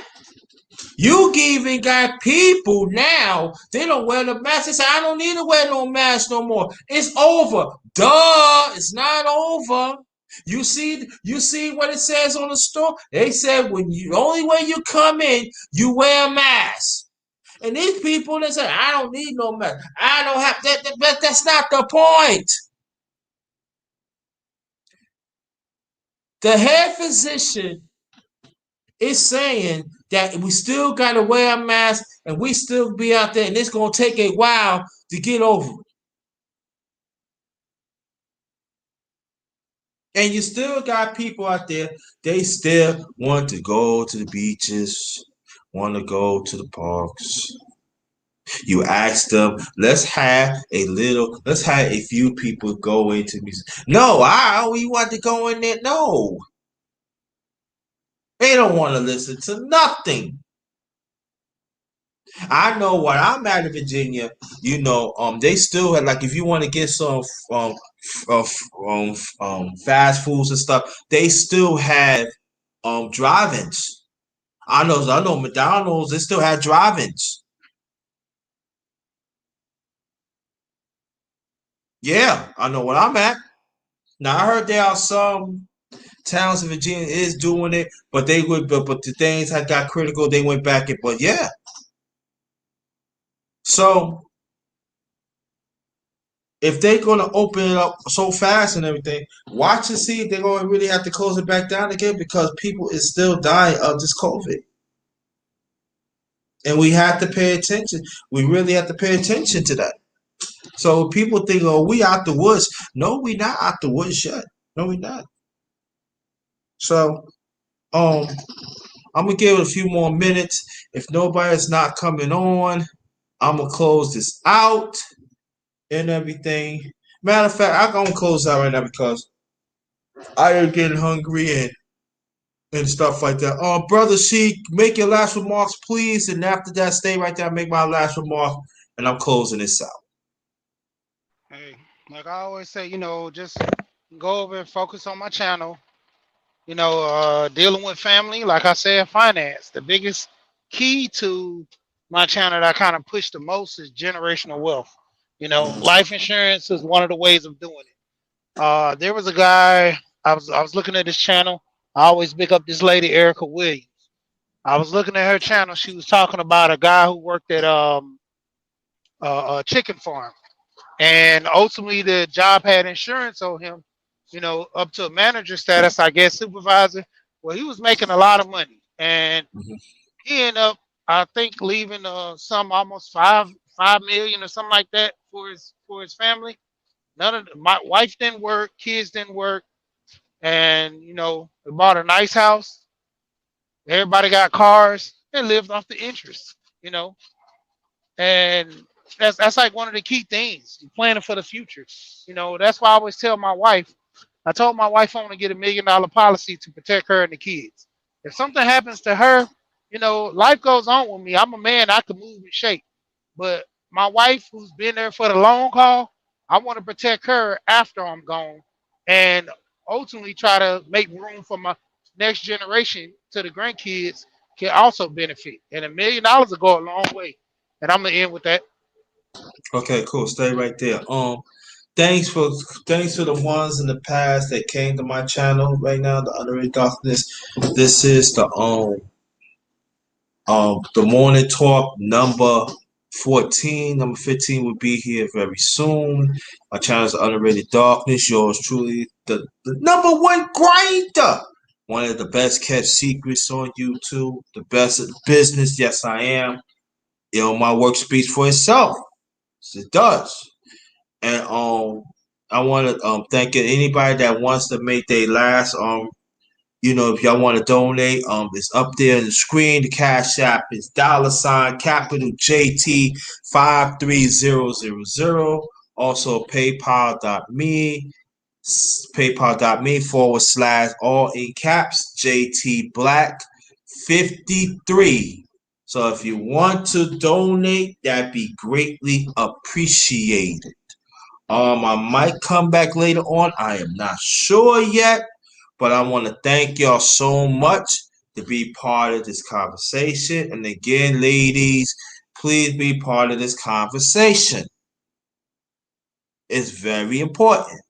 You even got people now, they don't wear the mask. They say, I don't need to wear no mask no more. It's over. Duh, it's not over. You see what it says on the store? They said the only way you come in, you wear a mask. And these people that say, I don't need no mask. I don't have that. That's not the point. The head physician is saying that we still got to wear a mask and we still be out there, and it's going to take a while to get over it. And you still got people out there, they still want to go to the beaches, want to go to the parks. You ask them, let's have a few people go into music. No, we want to go in there. No. They don't want to listen to nothing. I know what I'm at in Virginia, they still have, like, if you want to get some fast foods and stuff, they still have drive-ins. I know McDonald's, they still have drive-ins. Yeah, I know what I'm at. Now I heard there are some towns in Virginia is doing it, but the things had got critical, they went back but yeah. So if they're going to open it up so fast and everything, watch and see if they're going to really have to close it back down again, because people is still dying of this COVID. And we have to pay attention. We really have to pay attention to that. So people think, oh, we out the woods. No, we not out the woods yet. No, we not. So I'm going to give it a few more minutes. If nobody's not coming on, I'm going to close this out and everything. Matter of fact, I'm going to close out right now because I am getting hungry and stuff like that. Brother C, make your last remarks, please. And after that, stay right there, make my last remark, and I'm closing this out. Hey, like I always say, just go over and focus on my channel. Dealing with family, like I said, finance. The biggest key to my channel that I kind of push the most is generational wealth. Life insurance is one of the ways of doing it. There was a guy, I was looking at his channel. I always pick up this lady, Erica Williams. I was looking at her channel. She was talking about a guy who worked at a chicken farm. And ultimately, the job had insurance on him, up to a manager status, I guess, supervisor. Well, he was making a lot of money. And he ended up, I think, leaving some almost 5 million or something like that for his family. My wife didn't work, kids didn't work, and they bought a nice house. Everybody got cars and lived off the interest, and that's like one of the key things. You're planning for the future. That's why I always tell my wife. I told my wife I want to get $1 million policy to protect her and the kids. If something happens to her, life goes on with me. I'm a man. I can move and shake. But my wife, who's been there for the long haul, I want to protect her after I'm gone, and ultimately try to make room for my next generation to the grandkids can also benefit. And $1 million will go a long way. And I'm gonna end with that. Okay, cool. Stay right there. Thanks for the ones in the past that came to my channel right now, the Underrated Darkness. This is the morning talk number 14. Number 15 will be here very soon. My channel is Underrated Darkness. Yours truly, the number one grinder one of the best kept secrets on YouTube, the best business. Yes, I am. My work speaks for itself. It does. And I want to thank anybody that wants to make their last if y'all want to donate, it's up there on the screen. The Cash App is $ JT 53000. Also paypal.me all in caps JT Black 53. So if you want to donate, that'd be greatly appreciated. I might come back later on. I am not sure yet, but I want to thank y'all so much to be part of this conversation. And again, ladies, please be part of this conversation. It's very important.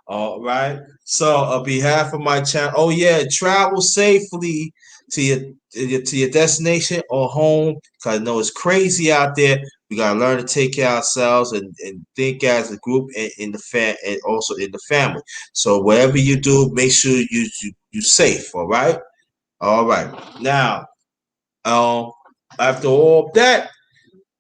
All right. So, on behalf of my channel, travel safely to your destination or home, because I know it's crazy out there. We gotta learn to take care of ourselves and think as a group and in the and also in the family. So whatever you do, make sure you safe. All right. All right. Now, after all that,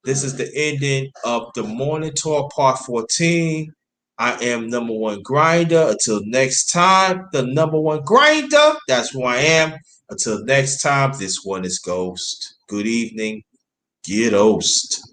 this is the ending of the morning talk part 14. I am number one grinder. Until next time, the number one grinder. That's who I am. Until next time, this one is Ghost. Good evening. Get Ghost.